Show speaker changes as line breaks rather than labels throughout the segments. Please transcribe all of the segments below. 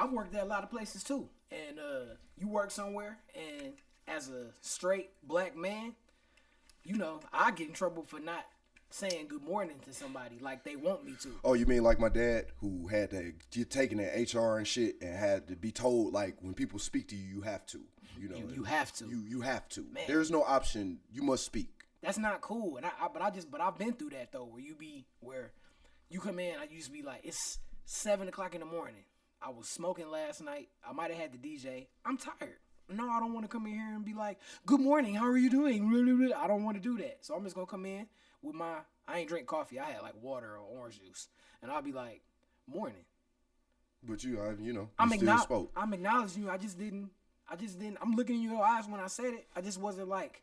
I've worked at a lot of places too. And you work somewhere, and as a straight black man, you know, I get in trouble for not saying good morning to somebody like they want me to.
Oh, you mean like my dad who had to get taken at HR and shit and had to be told, like, when people speak to you, you have to. You know,
you have to.
You have to.
Man.
There's no option. You must speak.
That's not cool. And I've been through that though, where you come in, I used to be like, it's 7:00 in the morning. I was smoking last night. I might have had the DJ. I'm tired. No, I don't want to come in here and be like, good morning, how are you doing? I don't want to do that. So I'm just going to come in with I ain't drink coffee. I had like water or orange juice. And I'll be like, morning.
But you know,
I'm
still spoke.
I'm acknowledging you. I just didn't, I'm looking in your eyes when I said it. I just wasn't like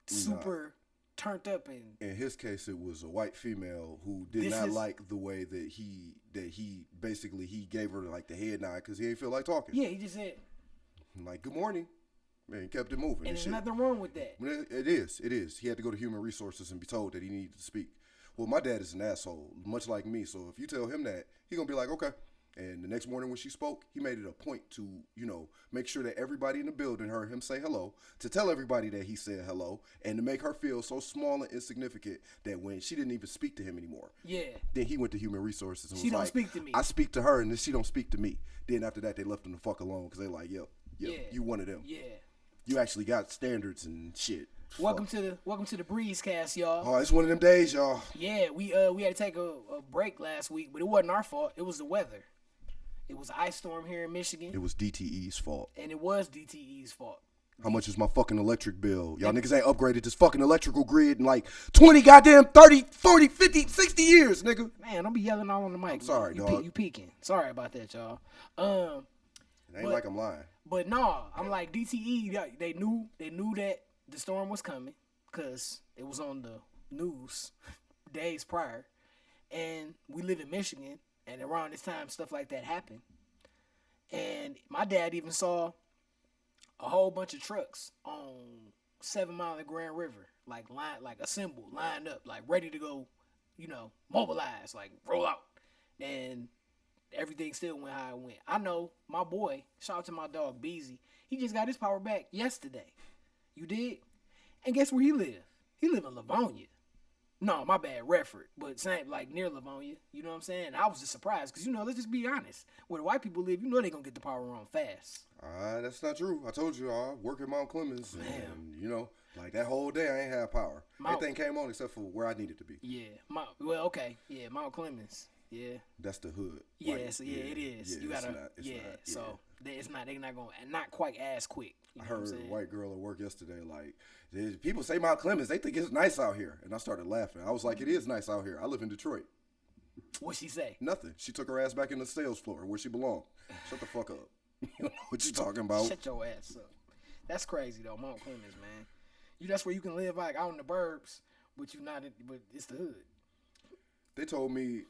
super turned up.
In his case, it was a white female who did not like the way that he basically gave her like the head nod because he ain't feel like talking.
Yeah, he just said,
like, good morning. Man, he kept it moving.
And there's nothing wrong with that.
It is. He had to go to human resources and be told that he needed to speak. Well, my dad is an asshole, much like me. So if you tell him that, he going to be like, okay. And the next morning when she spoke, he made it a point to, you know, make sure that everybody in the building heard him say hello, to tell everybody that he said hello, and to make her feel so small and insignificant that when she didn't even speak to him anymore.
Yeah.
Then he went to human resources and
she
was
don't
like,
speak to me.
I speak to her, and then she don't speak to me. Then after that, they left him the fuck alone because they're like, yo,
yeah.
you one of them.
Yeah.
You actually got standards and shit.
Welcome to the Breezecast, y'all.
Oh, it's one of them days, y'all.
Yeah, we had to take a break last week, but it wasn't our fault. It was the weather. It was an ice storm here in Michigan.
It was DTE's fault.
And it was DTE's fault.
How much is my fucking electric bill? Y'all niggas ain't upgraded this fucking electrical grid in like 20 goddamn 30, 40, 50, 60 years, nigga.
Man, don't be yelling all on the mic.
I'm sorry, dog.
You peeking. Sorry about that, y'all.
It ain't like I'm lying.
But no, I'm like DTE. They knew that the storm was coming because it was on the news days prior, and we live in Michigan, and around this time stuff like that happened. And my dad even saw a whole bunch of trucks on 7 Mile and Grand River, like assembled, lined up, like ready to go, you know, mobilize, like roll out, and everything still went how it went. I know my boy, shout out to my dog Beezy, he just got his power back yesterday. You did? And guess where he live? He live in Livonia. No, my bad, Redford, but same, like near Livonia. You know what I'm saying? I was just surprised because, you know, let's just be honest. Where the white people live, you know they going to get the power on fast.
That's not true. I told you, I work at Mount Clemens. And, you know, like that whole day I ain't had power. Everything came on except for where I needed to be.
Yeah. Okay. Yeah, Mount Clemens. Yeah.
That's the hood.
Yeah,
like,
so it is.
Yeah,
you gotta. So it's not. They're not going. Not quite as quick. You know
I heard a white girl at work yesterday. Like, people say Mount Clemens, they think it's nice out here, and I started laughing. I was like, it is nice out here. I live in Detroit.
What'd she say?
Nothing. She took her ass back in the sales floor where she belonged. Shut the fuck up. You don't know what you talking about?
Shut your ass up. That's crazy though, Mount Clemens, man. That's where you can live like out in the burbs, but but it's the hood.
They told me,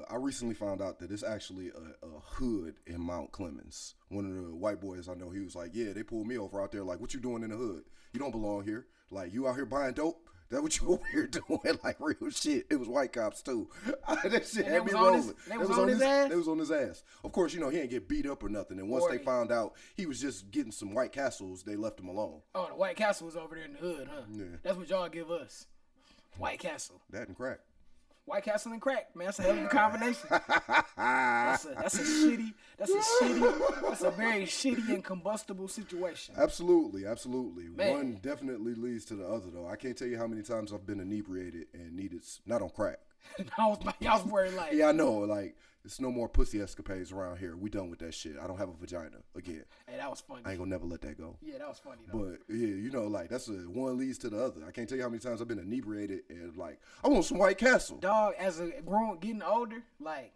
I recently found out that it's actually a hood in Mount Clemens. One of the white boys I know, he was like, yeah, they pulled me over out there. Like, what you doing in the hood? You don't belong here. Like, you out here buying dope? That what you over here doing? Like, real shit. It was white cops, too. That shit had me rolling.
They was on his ass?
They was on his ass. Of course, you know, he ain't get beat up or nothing. And once they found out he was just getting some White Castles, they left him alone.
Oh, the White Castle was over there in the hood, huh?
Yeah.
That's what y'all give us. White Castle.
That and crack.
White Castle and crack, man. That's a hell of a combination. that's a very shitty and combustible situation.
Absolutely.
Man.
One definitely leads to the other, though. I can't tell you how many times I've been inebriated and needed, not on crack.
I was worried like.
Yeah, I know. Like, it's no more pussy escapades around here. We done with that shit. I don't have a vagina again.
Hey, that was funny.
I ain't gonna never let that go.
Yeah, that was funny though.
But yeah, you know, like one leads to the other. I can't tell you how many times I've been inebriated and like, I want some White Castle.
Dog, as a getting older, like,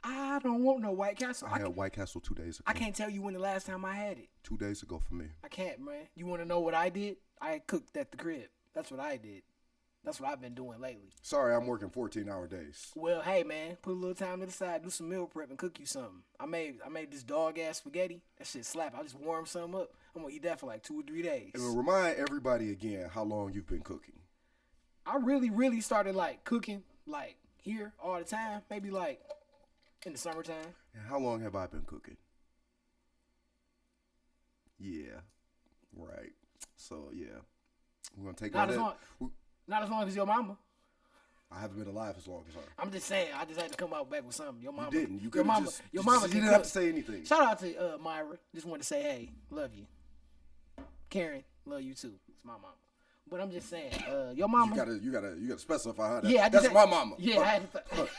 I don't want no White Castle.
I had White Castle 2 days ago.
I can't tell you when the last time I had it.
2 days ago for me.
I can't, man. You want to know what I did? I cooked at the crib. That's what I did. That's what I've been doing lately.
Sorry, I'm working 14-hour days.
Well, hey, man, put a little time to the side, do some meal prep, and cook you something. I made this dog-ass spaghetti. That shit slap. I just warm some up. I'm going to eat that for like 2 or 3 days.
And remind everybody again how long you've been cooking.
I really started, like, cooking, like, here all the time. Maybe, like, in the summertime.
And how long have I been cooking? Yeah. Right. So yeah, we're gonna take
Not
all
as
that.
long, not as long as your mama.
I haven't been alive as long as her.
I'm just saying. I just had to come out back with something. Your mama.
You didn't. You
Your
could
mama.
just.
Your mama.
You didn't have to say anything.
Shout out to Myra. Just wanted to say, hey, love you. Karen, love you too. It's my mama. But I'm just saying, your mama.
You gotta specify her.
Yeah,
that's my mama.
Yeah, I had to.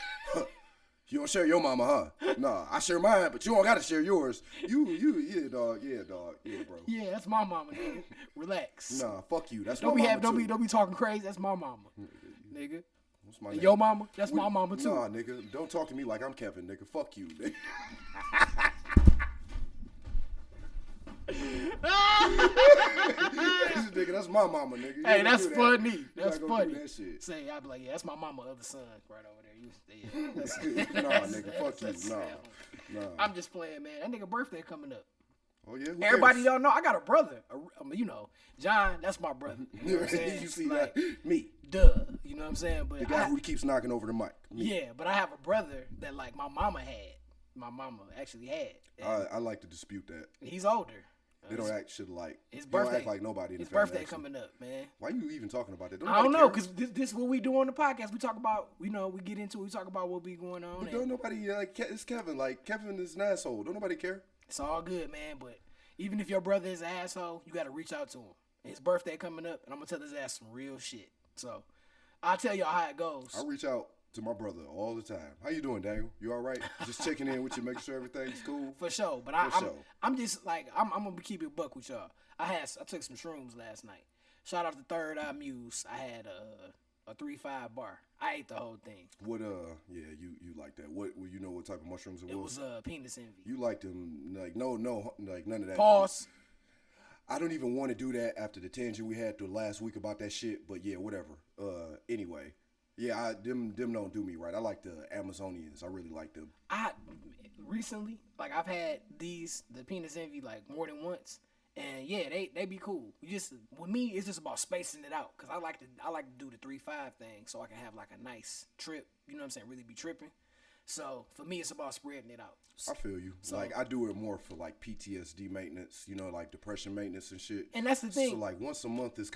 You don't share your mama, huh? Nah, I share mine, but you don't gotta share yours. Yeah, dog, yeah, bro.
Yeah, that's my mama, nigga. Relax.
Nah, fuck you. That's
Don't
my
be
mama too.
don't be talking crazy. That's my mama, nigga.
What's my
And
name?
your mama, that's my mama too.
Nah, nigga, don't talk to me like I'm Kevin, nigga. Fuck you, nigga. Nigga, that's my mama, nigga.
Hey, that's funny.
You
That's
not gonna
funny.
do that shit.
Say, I'd be like, yeah, that's my mama, other son, right over there.
Nah, nigga, fuck you. Nah.
I'm just playing, man. That nigga birthday coming up.
Oh yeah.
Everybody don't know. I got a brother. You know, John. That's my brother. You know what I'm saying?
You see
like,
that? Me.
Duh. You know what I'm saying? But
The guy who keeps knocking over the mic. Me.
yeah, but I have a brother that like my mama had. My mama actually had.
I like to dispute that.
He's older.
They don't act shit like
His
they don't
birthday.
act like nobody in
His
the family
birthday
actually.
coming up, man.
Why you even talking about that?
I don't know,
care.
cause this is what we do on the podcast. We talk about, we get into it. We talk about what be going on.
But don't nobody like it's Kevin. Like Kevin is an asshole. Don't nobody care.
It's all good, man. But even if your brother is an asshole, you got to reach out to him. His birthday coming up, and I'm gonna tell his ass some real shit. So I'll tell y'all how it goes.
I reach out to my brother all the time. How you doing, Daniel? You all right? Just checking in with you, making sure everything's cool.
For sure. But I'm just like I'm gonna keep it buck with y'all. I took some shrooms last night. Shout out to Third Eye Muse. I had a 3-5 bar. I ate the whole thing.
What yeah, you like that. What you know what type of mushrooms it was?
It was penis envy.
You liked them like no like none of that.
Pause.
I don't even want to do that after the tangent we had the last week about that shit, but yeah, whatever. Anyway. Yeah, them don't do me right. I like the Amazonians. I really like them.
Recently, like I've had the penis envy like more than once, and yeah, they be cool. With me, it's just about spacing it out because I like to do the 3-5 thing so I can have like a nice trip. You know what I'm saying? Really be tripping. So for me, it's about spreading it out.
I feel you. So, like I do it more for like PTSD maintenance, you know, like depression maintenance and shit.
And that's the thing.
So like once a month is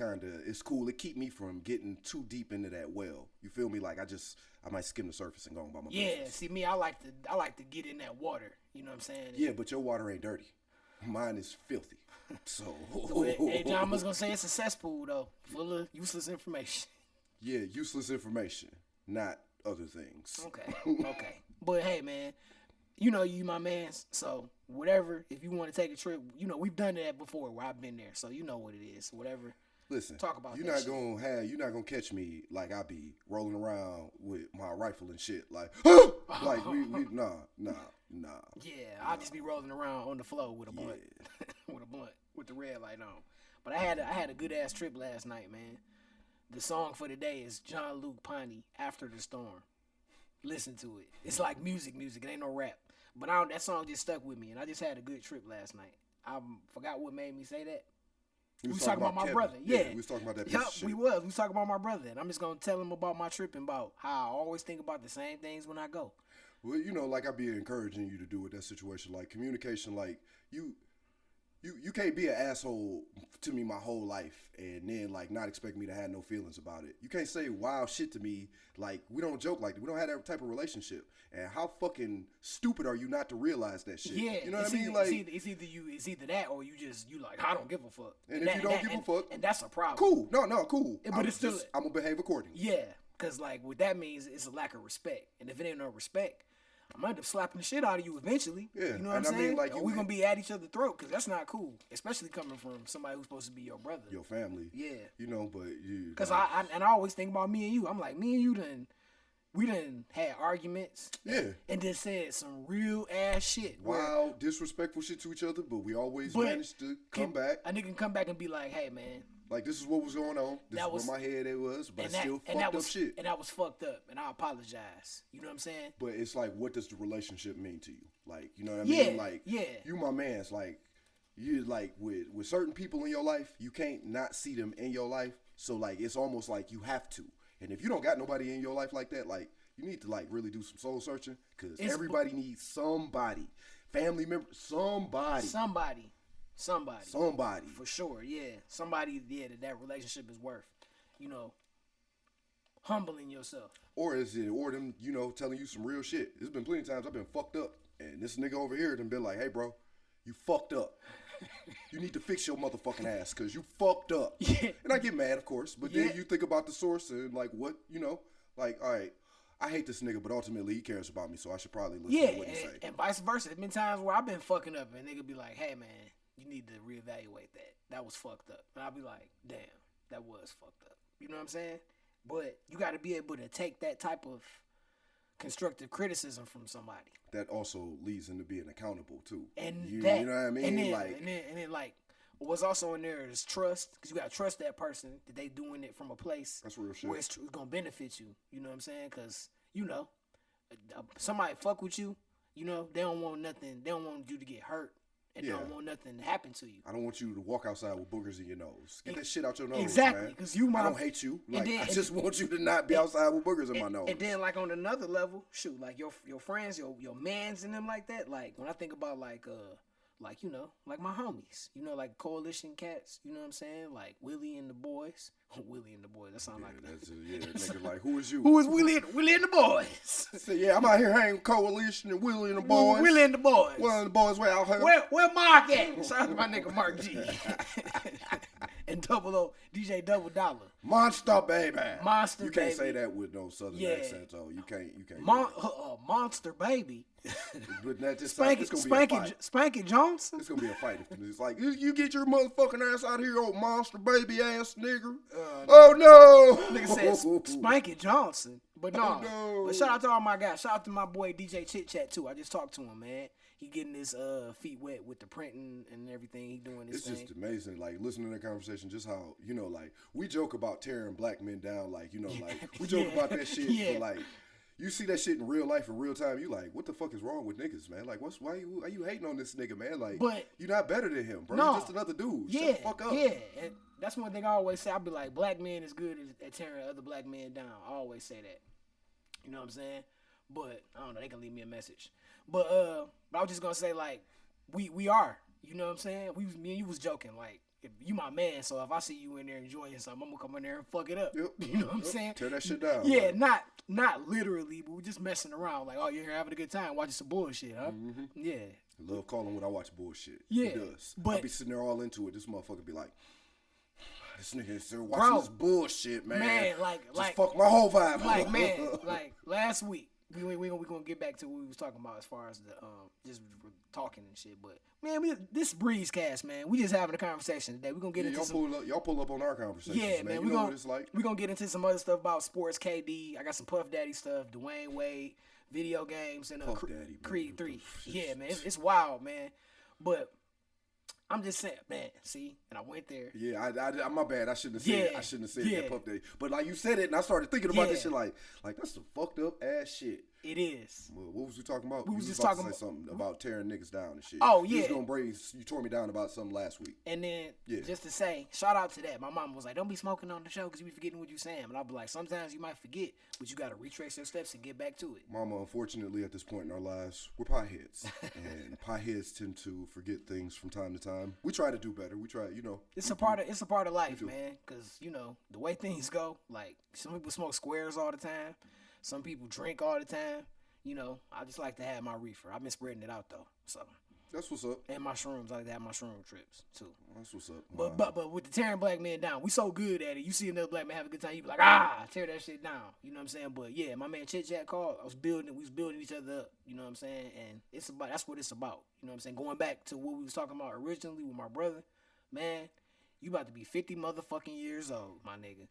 it's cool. It keep me from getting too deep into that well. You feel me? Like I might skim the surface and go on by my business.
See me, I like to get in that water. You know what I'm saying?
Yeah, but your water ain't dirty. Mine is filthy. So
hey, John, I was gonna say it's a cesspool though, full of useless information.
Yeah, useless information, not other things.
Okay. But hey, man, you know you my mans, so whatever. If you want to take a trip, you know we've done that before where I've been there, so you know what it is. Whatever.
Listen,
talk about
you're not gonna catch me like I be rolling around with my rifle and shit like like we nah.
Yeah, I'll just be rolling around on the floor with a blunt, with the red light on. But I had a good ass trip last night, man. The song for the day is John Luke Pawnee, After the Storm. Listen to it. It's like music. It ain't no rap. But that song just stuck with me, and I just had a good trip last night. I forgot what made me say that. We was talking about my brother. Yeah,
we was talking about that piece
Yup,
of shit.
we was talking about my brother, and I'm just gonna tell him about my trip and about how I always think about the same things when I go.
Well, you know, like I be encouraging you to do with that situation, like communication, like you can't be an asshole to me my whole life and then like not expect me to have no feelings about it. You can't say wild shit to me. Like we don't joke like that. We don't have that type of relationship. And how fucking stupid are you not to realize that shit?
Yeah,
you know what I mean? Like
it's either that or you like I don't give a fuck.
And if you don't give a fuck,
and that's a problem.
Cool, no, cool.
But it's still
I'm gonna behave accordingly.
Yeah, because like what that means is a lack of respect. And if it ain't no respect, I'm gonna end up slapping the shit out of you eventually.
Yeah,
you know what I'm saying? Like we're gonna be at each other's throat because that's not cool, especially coming from somebody who's supposed to be your brother,
your family.
Yeah,
you know, but
because I always think about me and you. I'm like me and you we done had arguments.
Yeah,
and just said some real ass shit.
Wow, disrespectful shit to each other, but we always managed to come back.
A nigga can come back and be like, hey man.
Like, this is what was going on. This is where my head it was, but I still fucked up shit.
And that was fucked up, and I apologize. You know what I'm saying?
But it's like, what does the relationship mean to you? Like, you know what I mean? Like, you my man's. Like, you like, with certain people in your life, you can't not see them in your life. So, like, it's almost like you have to. And if you don't got nobody in your life like that, like, you need to, like, really do some soul searching. Because everybody needs somebody. Family member, somebody. Somebody.
For sure, yeah. Somebody, yeah, that relationship is worth, humbling yourself.
Or is it, or them, telling you some real shit. There's been plenty of times I've been fucked up. And this nigga over here done been like, hey, bro, you fucked up. You need to fix your motherfucking ass because you fucked up.
Yeah.
And I get mad, of course. But then you think about the source and like what, like, all right, I hate this nigga, but ultimately he cares about me, so I should probably listen to what he say.
And vice versa. There's been times where I've been fucking up and nigga be like, hey, man, you need to reevaluate that. That was fucked up. And I'll be like, damn, that was fucked up. You know what I'm saying? But you got to be able to take that type of constructive criticism from somebody.
That also leads into being accountable too.
And
you know what I mean?
And then what's also in there is trust, because you got to trust that person that they doing it from a place
that's real shit.
Where it's going to benefit you. You know what I'm saying? Because, somebody fuck with you, they don't want nothing. They don't want you to get hurt. And don't want nothing to happen to you.
I don't want you to walk outside with boogers in your nose. Get that shit out your nose,
exactly, because I
don't hate you. Like, I just want you to not be outside with boogers in my nose.
And then, like, on another level, shoot, like, your friends, your mans and them like that, like, when I think about, like my homies, like Coalition Cats, you know what I'm saying? Like, Willie and the Boys. Willie and the Boys, that sound like
that's nigga, like, who is you?
Who is Willie and the Boys?
Say, I'm out here hanging with Coalition and Willie and the Boys.
Willie and the Boys.
Willie and the Boys, where out here?
Where Mark at? Shout out to my nigga Mark G. And DJ Double Dollar.
Monster baby.
Monster
you
baby.
You can't say that with no southern accent, though. You can't.
Monster baby.
But that just
Spanky Johnson.
It's gonna be a fight. It's like, you get your motherfucking ass out here, old monster baby ass nigger. Oh no.
Nigga said Spanky Johnson. But no. But shout out to all my guys. Shout out to my boy DJ Chit Chat too. I just talked to him, man. He getting his feet wet with the printing and everything. He doing his thing.
It's just amazing, like, listening to the conversation, just how, like, we joke about tearing black men down, like, like, we joke about that shit, but, like, you see that shit in real life, in real time, you like, what the fuck is wrong with niggas, man? Like, why you hating on this nigga, man? Like, you're not better than him, bro.
No,
you're just another dude. Shut the fuck up.
Yeah, and that's one thing I always say. I be like, black men is good at tearing other black men down. I always say that. You know what I'm saying? But I don't know, they can leave me a message. But I was just gonna say, like, we are. You know what I'm saying? Me and you was joking, like, if you my man, so if I see you in there enjoying something, I'm gonna come in there and fuck it up.
Yep.
You know what I'm saying?
Tear that shit down.
Yeah, not literally, but we're just messing around. Like, oh, you're here having a good time watching some bullshit, huh?
Mm-hmm.
Yeah.
I love calling when I watch bullshit.
Yeah.
He does.
But
I'll be sitting there all into it. This motherfucker be like, this nigga is there watching this bullshit, man.
Man,
just fuck my whole vibe.
Like, man, like last week. We gonna get back to what we was talking about as far as the just talking and shit, but man, this Breezecast, man, we just having a conversation today. We gonna get into
y'all pull up on our conversation.
Yeah, man,
you know what it's like.
We gonna get into some other stuff about sports, KD. I got some Puff Daddy stuff, Dwayne Wade, video games, and Creed 3. Yeah, man, it's wild, man. But I'm just saying, man. See, and I went there.
Yeah, I my bad. I shouldn't have said it. I shouldn't have said that Puff Daddy. But like you said it, and I started thinking about this shit. Like that's some fucked up ass shit.
It is.
Well, what was we talking about?
We was just
about
talking
to say something about tearing niggas down and shit.
Oh yeah.
You tore me down about something last week.
And then just to say, shout out to that. My mom was like, "Don't be smoking on the show because you be forgetting what you saying." And I'll be like, "Sometimes you might forget, but you got to retrace your steps and get back to it."
Mama, unfortunately, at this point in our lives, we're potheads, and potheads tend to forget things from time to time. We try to do better. We try,
It's a part of life, man. Because the way things go, like some people smoke squares all the time, some people drink all the time. I just like to have my reefer. I've been spreading it out though, so
that's what's up.
And my shrooms, I like to have my shroom trips too.
That's what's up.
But with the tearing black men down, we so good at it. You see another black man have a good time, you be like, tear that shit down. You know what I'm saying? But yeah, my man Chit Chat called. We was building each other up. You know what I'm saying? And that's what it's about. You know what I'm saying? Going back to what we was talking about originally with my brother, man, you about to be 50 motherfucking years old, my nigga.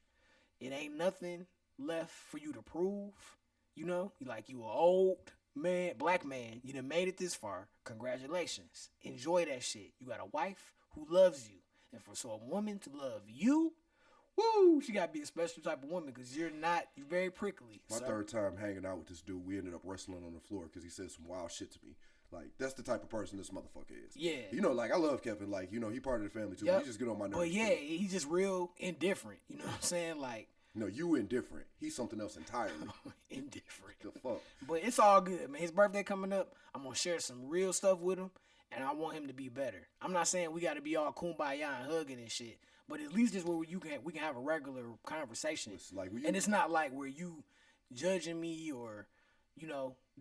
It ain't nothing left for you to prove. You an old man, black man. You done made it this far. Congratulations. Enjoy that shit. You got a wife who loves you. And for a woman to love you, woo, she got to be a special type of woman because you're very prickly.
My third time hanging out with this dude, we ended up wrestling on the floor because he said some wild shit to me. Like, that's the type of person this motherfucker is.
Yeah.
I love Kevin. Like, he part of the family too. Yep. He just get on my nerves.
But yeah, he's just real indifferent. You know what I'm saying? Like,
no, you indifferent. He's something else entirely.
Indifferent.
The fuck?
But it's all good, man. His birthday coming up. I'm going to share some real stuff with him. and I want him to be better. I'm not saying we got to be all kumbaya and hugging and shit, but at least this where we can have a regular conversation.
It's like
and it's not like where you judging me or,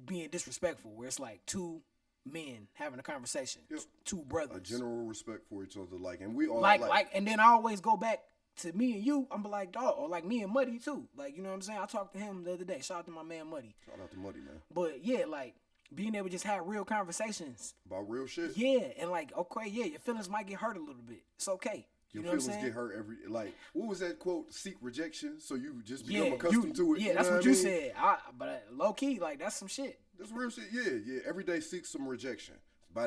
being disrespectful. Where it's like two men having a conversation, two brothers,
a general respect for each other. Like, and we all
like, and then I always go back to me and you. I'm like, dog, or like me and Muddy too. Like, you know what I'm saying? I talked to him the other day. Shout out to my man Muddy.
Shout out to Muddy, man.
But yeah, like being able to just have real conversations
about real shit.
Yeah, and like, okay, yeah, your feelings might get hurt a little bit. It's okay.
Your feelings get hurt like, what was that quote? Seek rejection, so you just become accustomed to it.
Yeah, that's what you said. But low key, like, that's some shit.
That's real shit. Yeah. Every day seek some rejection. By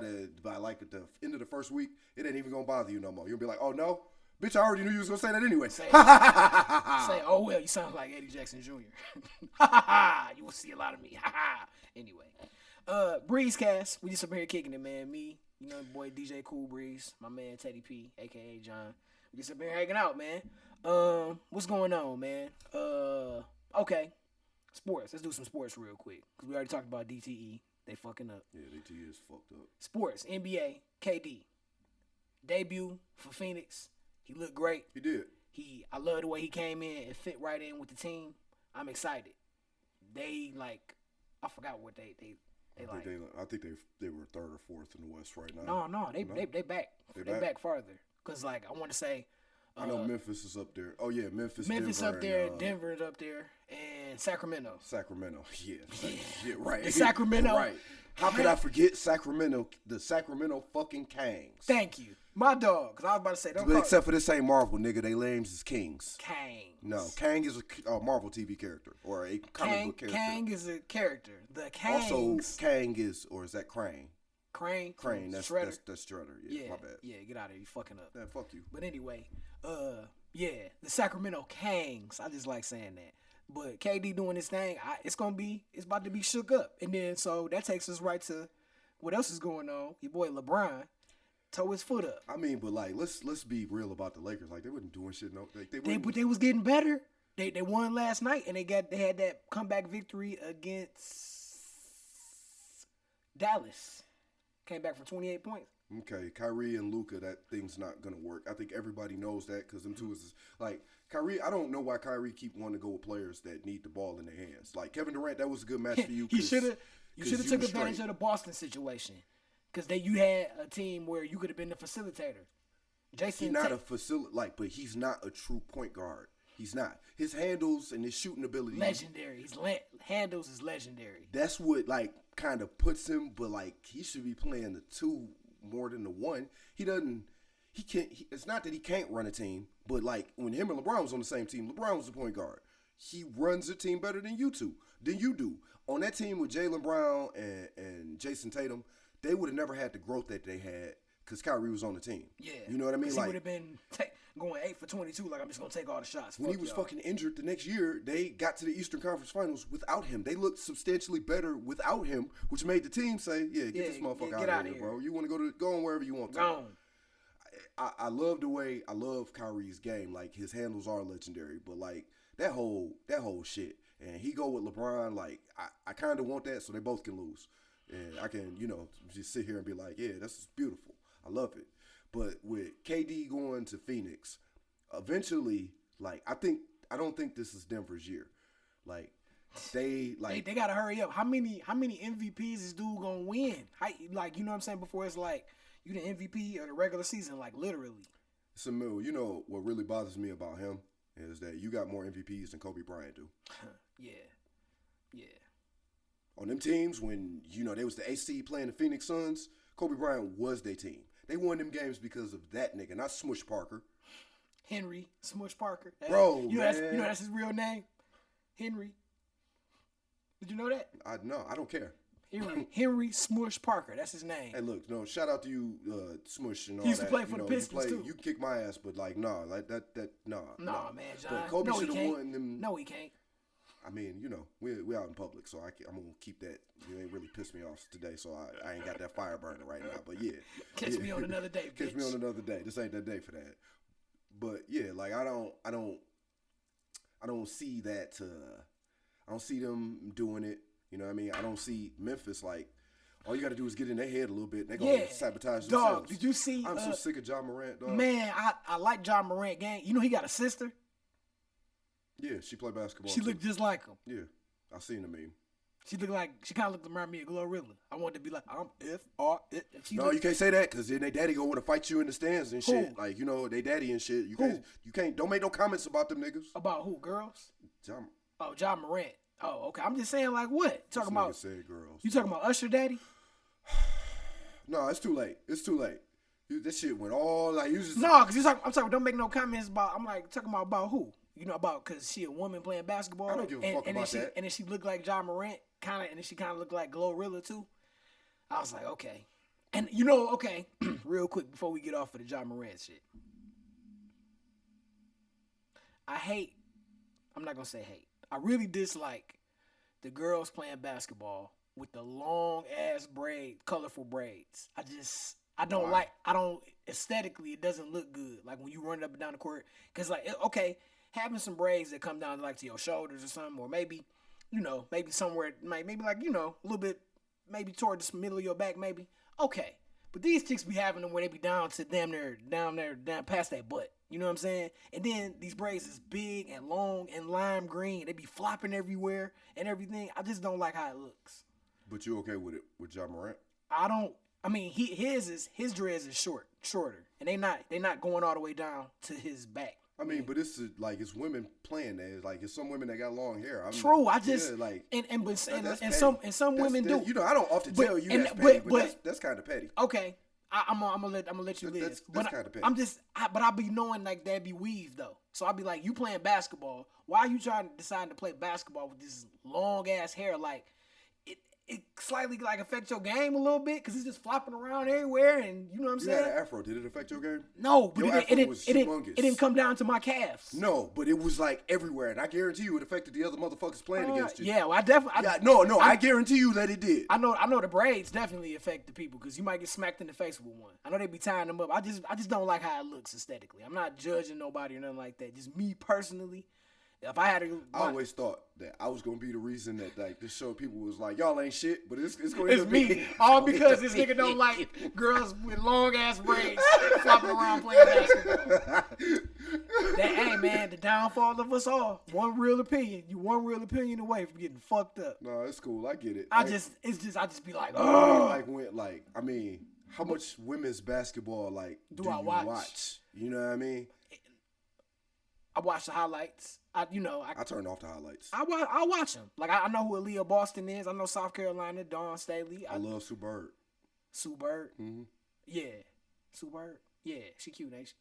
like at the end of the first week, it ain't even gonna bother you no more. You'll be like, oh no, bitch, I already knew you was gonna say that anyway.
Say, oh well, you sound like Eddie Jackson Jr. You will see a lot of me. Anyway, Breezecast, we just up here kicking it, man. Me, boy DJ Cool Breeze, my man Teddy P, aka John. We just up here hanging out, man. What's going on, man? Okay, sports. Let's do some sports real quick because we already talked about DTE. They fucking up.
Yeah, DTE is fucked up.
Sports, NBA, KD. Debut for Phoenix. He looked great.
He did.
I love the way he came in and fit right in with the team. I'm excited. They I forgot what they like.
I think they were third or fourth in the West right now.
No, they back. They back farther. Cause I want to say.
I know Memphis is up there. Oh yeah, Memphis
Denver,
up there.
Denver's up there, and Sacramento.
Yeah, right.
Sacramento,
right. How could I forget Sacramento? The Sacramento fucking Kangs.
Thank you, my dog. Cause I was about to say,
except for this ain't Marvel, nigga. They names is Kings.
Kangs.
No, Kang is a Marvel TV character or a comic book character.
Kang is a character. The Kangs.
Also, Kang is, or is that Crane?
Crane.
That's
Shredder.
That's Shredder. Yeah, my bad.
Yeah, get out of here. You fucking up.
Yeah, fuck you.
But anyway, the Sacramento Kangs. I just like saying that. But KD doing this thing, it's about to be shook up. And then so that takes us right to what else is going on. Your boy LeBron tore his foot up.
I mean, but like let's be real about the Lakers. Like they wasn't doing shit. No,
but they was getting better. They won last night and they had that comeback victory against Dallas. Came back for 28 points.
Okay, Kyrie and Luka, that thing's not gonna work. I think everybody knows that because them two is like Kyrie. I don't know why Kyrie keep wanting to go with players that need the ball in their hands. Like Kevin Durant, that was a good match for you.
You should have took advantage of the Boston situation because you had a team where you could have been the facilitator.
Jason, he's not a but he's not a true point guard. He's not. His handles and his shooting ability
legendary. His handles is legendary.
That's what kind of puts him. But he should be playing the two more than the one. He doesn't. He can't. It's not that he can't run a team, but when him and LeBron was on the same team, LeBron was the point guard. He runs the team better than you do. On that team with Jaylen Brown and Jason Tatum, they would have never had the growth that they had because Kyrie was on the team.
Yeah,
you know what I mean.
He would have been going 8 for 22. I'm just gonna take all the shots.
When he was fucking injured the next year, they got to the Eastern Conference Finals without him. They looked substantially better without him, which made the team say, "Yeah, get this motherfucker out of here, bro. You want to go on wherever you want to."
Go.
I love the way I love Kyrie's game. His handles are legendary, but that whole shit. And he go with LeBron. I kind of want that, so they both can lose, and I can just sit here and be like, yeah, that's beautiful. I love it. But with KD going to Phoenix, eventually, I don't think this is Denver's year. They
gotta hurry up. How many MVPs is dude gonna win? You know what I'm saying? Before it's you the MVP of the regular season, literally.
Samil, what really bothers me about him is that you got more MVPs than Kobe Bryant do.
Yeah.
On them teams when they was the AC playing the Phoenix Suns, Kobe Bryant was their team. They won them games because of that nigga, not Smush Parker.
Henry Smush Parker.
Bro,
that's his real name? Henry. Did you know that?
No, I don't care.
Henry Smush Parker. That's his name.
Hey, look, no, shout out to you, Smush and all that.
He used to play for the Pistons, too.
You kick my ass, but nah, nah.
Nah, man, John.
But Kobe should have won them.
No, he can't.
I mean, we out in public, so I'm gonna keep that. You ain't really pissed me off today, so I ain't got that fire burning right now. But yeah,
catch me on another day.
Catch me on another day. This ain't that day for that. But yeah, I don't see that. I don't see them doing it. You know what I mean? I don't see Memphis All you got to do is get in their head a little bit. They gonna sabotage themselves.
Dog, did you see?
I'm so sick of John Morant, dog.
Man, I like John Morant, gang. You know he got a sister.
Yeah, she played basketball.
She looked just like him.
Yeah, I seen the meme.
She kind of looked around me a Glorilla. I wanted to be like, I'm F-R-I.
No, you can't say that because then they daddy gonna want to fight you in the stands and shit. Like, you know, they daddy and shit. You can't, don't make no comments about them niggas.
About who? Girls?
John.
Oh, John Morant. Oh, okay. I'm just saying, like, what?
Talking about said girls.
You talking about Usher daddy?
No, it's too late. It's too late. This shit went all like you just.
No, because I'm talking. Don't make no comments about. I'm like talking about who? You know about because she a woman playing basketball.
I don't give a fuck about that.
And then she looked like John Morant, kind of, and then she kind of looked like Glorilla too. I was like, okay, and you know, okay, real quick before we get off of the John Morant shit, I'm not gonna say hate. I really dislike the girls playing basketball with the long ass colorful braids. I don't aesthetically, it doesn't look good. Like when you run up and down the court, cause like, okay, having some braids that come down like to your shoulders or something, or maybe, you know, maybe somewhere, maybe like, you know, a little bit, maybe toward the middle of your back, maybe. Okay. But these chicks be having them where they be down to down past that butt. You know what I'm saying? And then these braids is big and long and lime green. They be flopping everywhere and everything. I just don't like how it looks.
But you okay with it with John Morant?
I mean, his dreads is shorter, and they not going all the way down to his back.
I mean, but it's women playing that. It's like it's some women that got long hair.
True, I just and some women do.
You know, I don't often tell you that's petty, but that's kind of petty.
Okay, I'm gonna let you live.
That's kind of petty.
But I be knowing like that'd be weave though. So I'll be like, you playing basketball? Why are you trying to decide to play basketball with this long ass hair? Like it slightly like affect your game a little bit because it's just flopping around everywhere, and you know what I'm saying.
You had an afro. Did it affect your game?
No, but it didn't come down to my calves.
No, but it was like everywhere, and I guarantee you it affected the other motherfuckers playing against you.
Yeah, well, I definitely.
I guarantee you that it did.
I know the braids definitely affect the people because you might get smacked in the face with one. I know they be tying them up. I just don't like how it looks aesthetically. I'm not judging nobody or nothing like that. Just me personally. If I had to,
I always thought that I was gonna be the reason that like this show people was like y'all ain't shit, but it's gonna
it's me. All because this nigga don't like girls with long ass braids flopping around playing basketball. Hey man, the downfall of us all. One real opinion. You one real opinion away from getting fucked up.
No, it's cool. I get it.
I just be like, oh.
I mean, how much women's basketball do
I
you watch? You know what I mean?
I watch the highlights. I
turn off the highlights.
I watch them. Like I know who Aaliyah Boston is. I know South Carolina, Dawn Staley.
I love Sue Bird.
Sue Bird?
Mm-hmm.
Yeah. Sue Bird? Yeah, she cute, ain't she?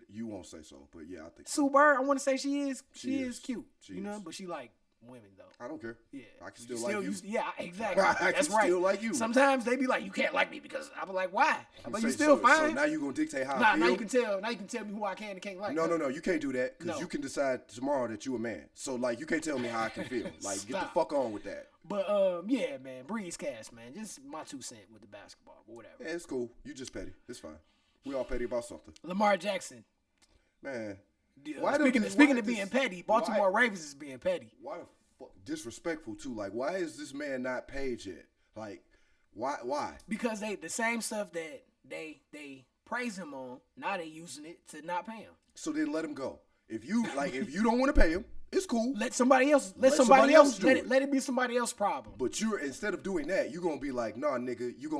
You won't say so, but yeah, I think
Sue Bird, I want to say she is cute.
She
you know,
is.
but she like women though.
I don't care.
Yeah.
I can still like you.
Yeah, exactly.
That's right. Still like you.
Sometimes they be like, you can't like me because I be like, why? But you still
so,
fine.
So now you gonna dictate how I feel?
Now you can tell me who I can and can't like.
No, you can't do that because you can decide tomorrow that you a man. So you can't tell me how I can feel. Like get the fuck on with that.
But yeah, man, Breezecast, man, just my 2 cents with the basketball, but whatever.
Yeah, it's cool. You just petty. It's fine. We all petty about something.
Lamar Jackson.
Man.
Speaking of being petty, Baltimore Ravens is being petty.
Why the fuck disrespectful too? Like, why is this man not paid yet? Like, why?
Because the same stuff that they praise him on, now they using it to not pay him.
So then let him go. If you don't want to pay him, it's cool.
Let somebody else do it. Let it be somebody else's problem.
But instead of doing that, you're gonna be like, nah, nigga, you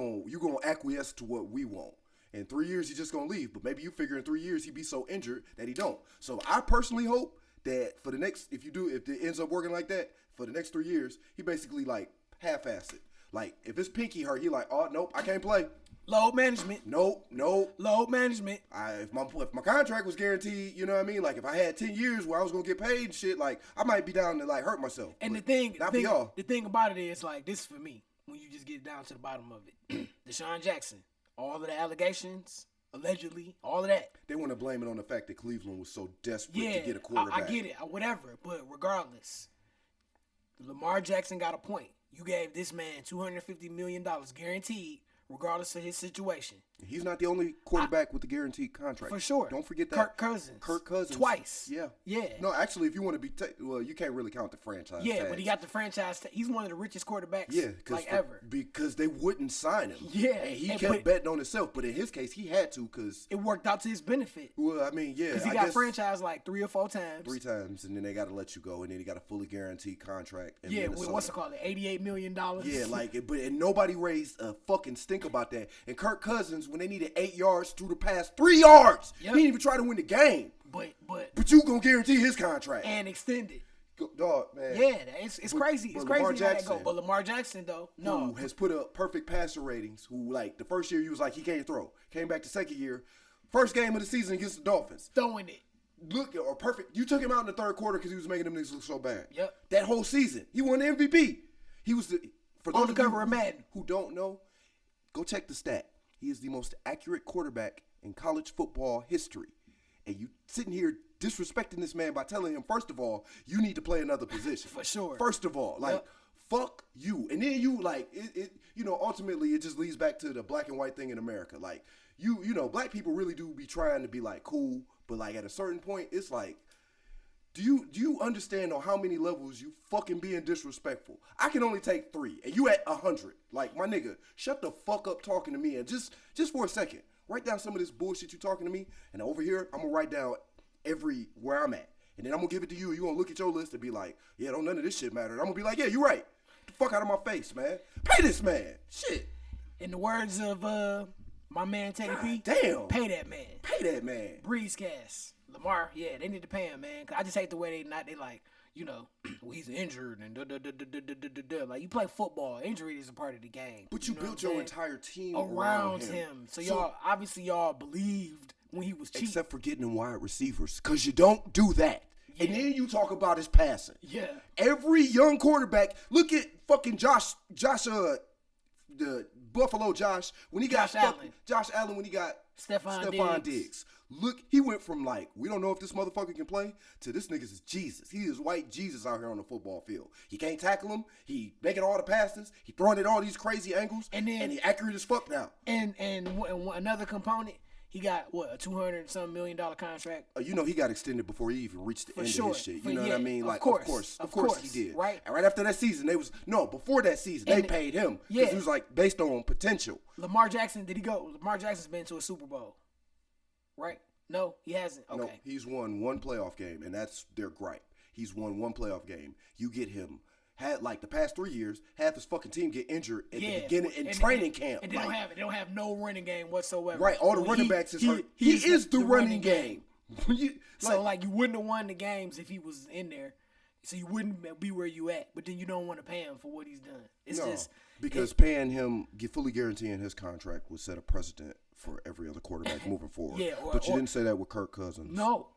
gonna acquiesce to what we want. In 3 years, he's just gonna leave. But maybe you figure in 3 years he'd be so injured that he don't. So I personally hope that for the next, if it ends up working like that, for the next 3 years, he basically like half-ass it. Like if his pinky hurt, he like, oh nope, I can't play.
Load management.
Nope.
Load management.
If my contract was guaranteed, you know what I mean? Like if I had 10 years where I was gonna get paid and shit, like I might be down to like hurt myself.
And the thing about it is like this is for me. When you just get down to the bottom of it, Deshaun Jackson, all of the allegations, allegedly, all of that.
They want to blame it on the fact that Cleveland was so desperate to get a quarterback.
I get it, whatever. But regardless, Lamar Jackson got a point. You gave this man $250 million guaranteed regardless of his situation.
He's not the only quarterback with a guaranteed contract.
For sure.
Don't forget that. Kirk Cousins.
Twice.
Yeah.
Yeah.
No, actually, if you want to be, you can't really count the franchise.
Yeah,
tags.
but he got the franchise. He's one of the richest quarterbacks.
Yeah,
ever.
Because they wouldn't sign him.
Yeah,
and he kept betting on himself. But in his case, he had to because
it worked out to his benefit.
Well, I mean, yeah,
because he got franchised like 3 or 4 times.
3 times, and then they got to let you go, and then he got a fully guaranteed contract.
Yeah, what's it called? $88 million.
Yeah, and nobody raised a fucking stink about that. And Kirk Cousins, when they needed 8 yards through the pass, 3 yards, he didn't even try to win the game. But you gonna guarantee his contract
and extend it.
Dog, man.
Yeah, it's crazy. It's crazy how that go. But Lamar Jackson, though,
who has put up perfect passer ratings, who, like, the first year you was like, he can't throw. Came back the second year. First game of the season against the Dolphins.
Throwing it.
Perfect. You took him out in the third quarter because he was making them niggas look so bad.
Yep.
That whole season. He won the MVP. He was for those
on the cover of Madden.
Who don't know, go check the stat. He is the most accurate quarterback in college football history. And you sitting here disrespecting this man by telling him, first of all, you need to play another position.
For sure.
First of all, fuck you. And then you, ultimately it just leads back to the black and white thing in America. Like, you know, black people really do be trying to be, like, cool, but, like, at a certain point, it's like, do you understand on how many levels you fucking being disrespectful? I can only take 3, and you at 100. Like, my nigga, shut the fuck up talking to me, and just for a second, write down some of this bullshit you talking to me, and over here, I'm gonna write down where I'm at. And then I'm gonna give it to you, and you gonna look at your list and be like, yeah, don't none of this shit matter. And I'm gonna be like, yeah, you're right. Get the fuck out of my face, man. Pay this man. Shit.
In the words of my man Teddy P.
Damn.
Pay that man.
Pay that man.
Breezecast. Lamar, yeah, they need to pay him, man. Cause I just hate the way they like, you know, well, he's injured and da. Like, you play football, injury is a part of the game.
But you built your entire team
around him. So y'all believed when he was cheap.
Except for getting them wide receivers, because you don't do that. Yeah. And then you talk about his passing.
Yeah.
Every young quarterback, look at fucking Josh, the Buffalo Josh, when he got Josh Allen when he got Stephon Diggs. Look, he went from, like, we don't know if this motherfucker can play, to this nigga's is Jesus. He is white Jesus out here on the football field. He can't tackle him. He making all the passes. He throwing it all these crazy angles. And he accurate as fuck now.
And another component, he got, a $200-something million contract?
You know, he got extended before he even reached the end of his shit. You know what I mean? Like,
of course
he did.
Right.
And right after that season, before that season, they paid him. Because it was, like, based on potential.
Lamar Jackson, did he go? Lamar Jackson's been to a Super Bowl. Right? No, he hasn't. Okay.
No, he's won 1 playoff game, and that's their gripe. He's won 1 playoff game. You get him. Had, like, the past 3 years, half his fucking team get injured at the beginning in training camp.
And they don't have no running game whatsoever.
Right, all the running backs is hurt. He is the running game.
You wouldn't have won the games if he was in there. So you wouldn't be where you at. But then you don't want to pay him for what he's done.
Because paying him, fully guaranteeing his contract would set a precedent for every other quarterback moving forward. Yeah, but you didn't say that with Kirk Cousins.
No,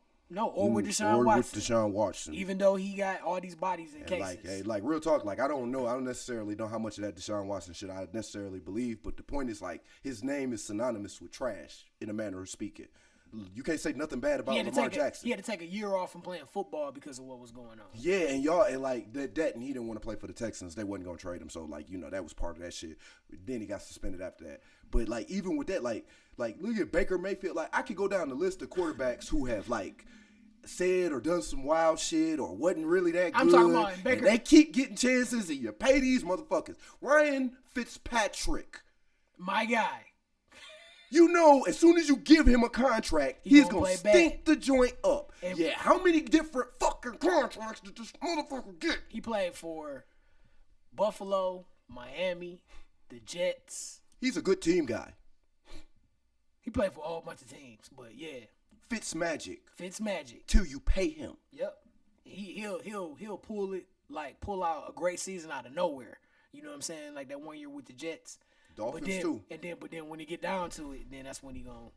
or with Deshaun
Watson.
Even though he got all these bodies in cases.
Like real talk, like I don't necessarily know how much of that Deshaun Watson shit I necessarily believe, but the point is, like, his name is synonymous with trash in a manner of speaking. You can't say nothing bad about Lamar Jackson.
He had to take a year off from playing football because of what was going on.
Yeah, and like that, and he didn't want to play for the Texans. They wasn't gonna trade him, so, like, you know, that was part of that shit. Then he got suspended after that. But, like, even with that, like look at Baker Mayfield. Like, I could go down the list of quarterbacks who have, like, said or done some wild shit or wasn't really that good.
I'm talking about Baker.
And they keep getting chances, and you pay these motherfuckers. Ryan Fitzpatrick,
my guy.
You know, as soon as you give him a contract, he's going to stink the joint up. And how many different fucking contracts did this motherfucker get?
He played for Buffalo, Miami, the Jets.
He's a good team guy.
He played for a whole bunch of teams, but yeah.
Fitzmagic.
Till
you pay him.
Yep. He'll pull out a great season out of nowhere. You know what I'm saying? Like that 1 year with the Jets.
Dolphins too.
But then when he get down to it, then that's when he gonna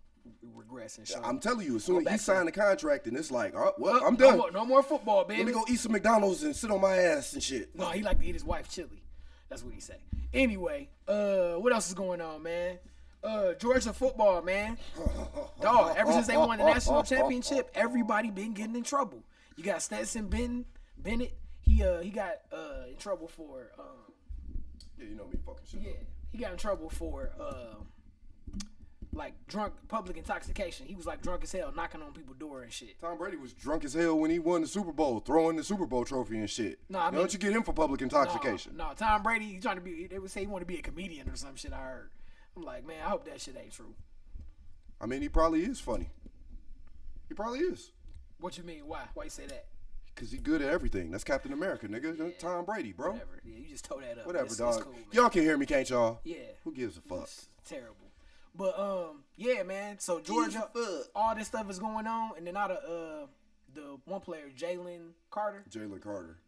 regress and show.
I'm telling you, as soon as he signed the contract, and it's like, oh, well, I'm done.
No more football, baby.
Let me go eat some McDonald's and sit on my ass and shit.
No, he like to eat his wife's chili. That's what he say. Anyway, what else is going on, man? Georgia football, man. Dog, ever since they won the national championship, everybody been getting in trouble. You got Stetson Bennett. He got in trouble for
yeah, you know me fucking shit.
Yeah.
Up.
He got in trouble for like drunk public intoxication. He was like drunk as hell, knocking on people's door and shit.
Tom Brady was drunk as hell when he won the Super Bowl, throwing the Super Bowl trophy and shit.
No, I mean,
don't you get him for public intoxication?
No, Tom Brady, he trying to be. They would say he want to be a comedian or some shit. I heard. I'm like, man, I hope that shit ain't true.
I mean, he probably is funny. He probably is.
What you mean? Why? Why you say that?
Because he good at everything. That's Captain America, nigga. Yeah. Tom Brady, bro.
Whatever. Yeah, you just tore that up.
Whatever, dog.
It's cool,
y'all can hear me, can't y'all?
Yeah.
Who gives a fuck?
It's terrible. But yeah, man. So Georgia, all this stuff is going on, and then out of the one player, Jalen Carter.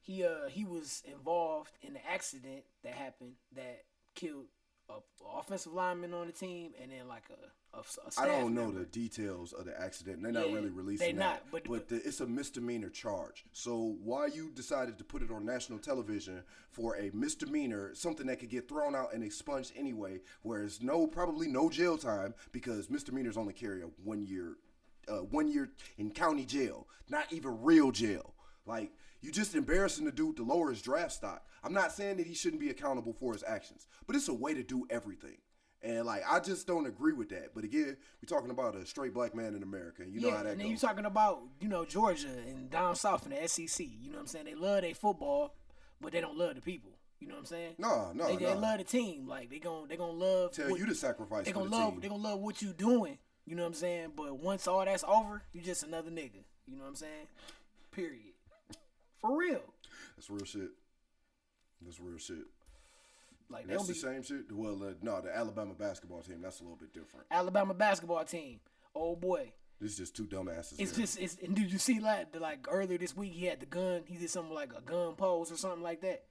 He was involved in the accident that happened that killed a offensive lineman on the team, and then like a staff
I don't know
member.
the details of the accident. They're not really releasing
that.
But it's a misdemeanor charge. So why you decided to put it on national television for a misdemeanor, something that could get thrown out and expunged anyway, where it's probably no jail time because misdemeanors only carry a 1 year in county jail, not even real jail. Like, you just embarrassing the dude to lower his draft stock. I'm not saying that he shouldn't be accountable for his actions, but it's a way to do everything. And, like, I just don't agree with that. But, again, we're talking about a straight black man in America. You know how that goes.
And then you're talking about, Georgia and down south in the SEC. You know what I'm saying? They love their football, but they don't love the people. You know what I'm saying?
No.
They love the team. Like, they gonna love.
Tell you to sacrifice for the team.
They gonna love what you doing. You know what I'm saying? But once all that's over, you just another nigga. You know what I'm saying? Period. For real.
That's real shit.
Like,
that's the same shit. Well, no, the Alabama basketball team. That's a little bit different.
Alabama basketball team. Oh boy.
This is just two dumbasses.
And did you see like earlier this week he had the gun? He did something like a gun pose or something like that.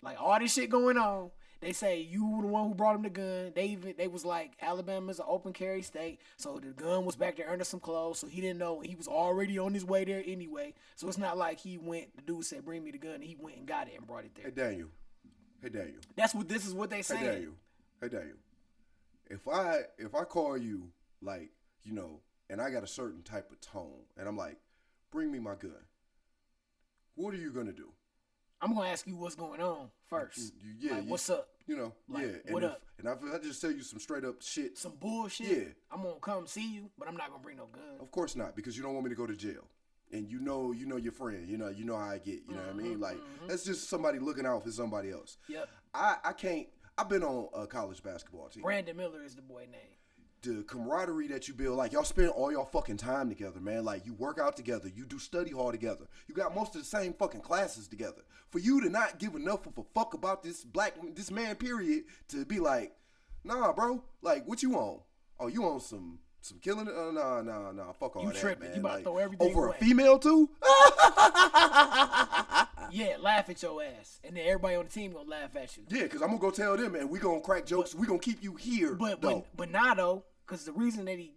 Like all this shit going on. They say you were the one who brought him the gun. They was like, Alabama's an open carry state, so the gun was back there under some clothes, so he didn't know he was already on his way there anyway. So it's not like he went. The dude said, "Bring me the gun," and he went and got it and brought it there.
Hey Daniel.
This is what they say.
Hey Daniel. If I call you like and I got a certain type of tone, and I'm like, "Bring me my gun," what are you gonna do?
I'm gonna ask you what's going on first. What's up? What up?
And if I just tell you some straight up shit,
some bullshit.
Yeah,
I'm gonna come see you, but I'm not gonna bring no gun.
Of course not, because you don't want me to go to jail. And you know your friend. You know how I get. You know what I mean? Like that's just somebody looking out for somebody else.
Yep.
I can't. I've been on a college basketball team.
Brandon Miller is the boy name.
The camaraderie that you build, like y'all spend all y'all fucking time together, man. Like you work out together, you do study hall together. You got most of the same fucking classes together. For you to not give enough of a fuck about this man, period, to be like, nah, bro. Like, what you on? Oh, you on some killing? Nah. Fuck all
you
that,
tripping.
man.
You about
like,
to throw everything
over
away.
A female too?
Yeah, laugh at your ass, and then everybody on the team gonna laugh at you.
Yeah, because I'm gonna go tell them, and we gonna crack jokes. We gonna keep you here.
But now though, because the reason that he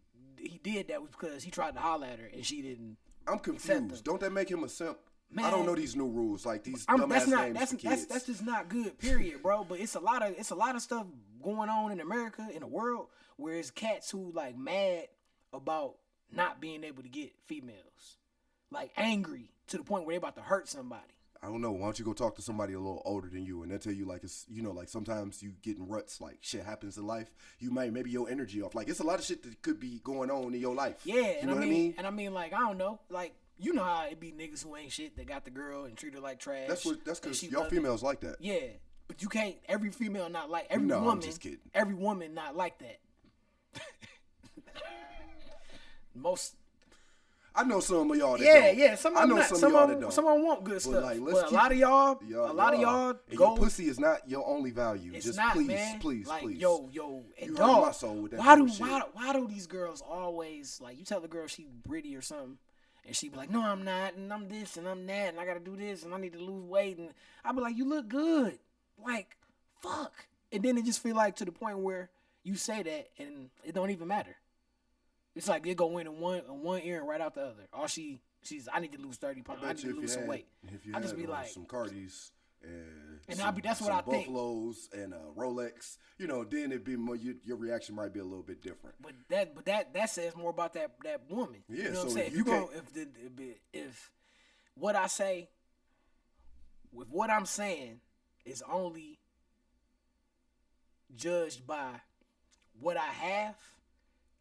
did that was because he tried to holler at her and she didn't.
I'm confused. Don't that make him a simp?
Man,
I don't know these new rules, like these dumbass names for kids.
That's just not good. Period, bro. But it's a lot of stuff going on in America, in the world, where it's cats who like mad about not being able to get females, like angry to the point where they about to hurt somebody.
I don't know. Why don't you go talk to somebody a little older than you, and they'll tell you like it's like sometimes you get in ruts, like shit happens in life. You maybe your energy off. Like it's a lot of shit that could be going on in your life.
Yeah,
you know what I mean?
And I mean, like, I don't know, like, you know how it be niggas who ain't shit that got the girl and treat her like trash.
That's because y'all females like that.
Yeah, but you can't. Every female not like every
woman.
woman.
I'm just kidding.
Every woman not like that. Most.
I know some of y'all that don't.
Yeah. Some of y'all that don't. Some want good stuff.
Like,
but a lot of y'all
and your pussy is not your only value.
It's
just
not,
please,
man.
please,
like,
please.
Yo, and
you
dog,
hurt my soul with that
why do these girls always, like, you tell the girl she pretty or something, and she be like, no, I'm not, and I'm this, and I'm that, and I gotta do this, and I need to lose weight, and I be like, you look good. Like, fuck. And then it just feel like to the point where you say that, and it don't even matter. It's like it go in one ear and right out the other. She's I need to lose 30 pounds. I need to lose some weight. I just be like
some Cardis and
that's what I think.
Buffaloes and Rolex, then it'd be more. Your reaction might be a little bit different.
But that says more about that woman.
Yeah,
you know
so
what I'm saying? If what I say, with what I'm saying, is only judged by what I have,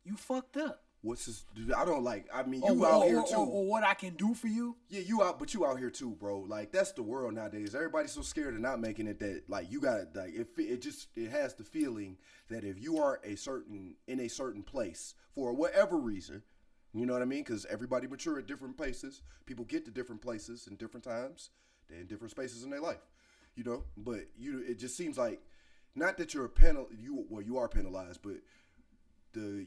you fucked up.
What's this? I don't like. I mean, you out here too.
Or what I can do for you.
Yeah, you out, but you out here too, bro. Like that's the world nowadays. Everybody's so scared of not making it that like you got like it has the feeling that if you are in a certain place for whatever reason, you know what I mean? Because everybody mature at different places. People get to different places in different times. They're in different spaces in their life, you know. But it just seems like not that you're you are penalized, but the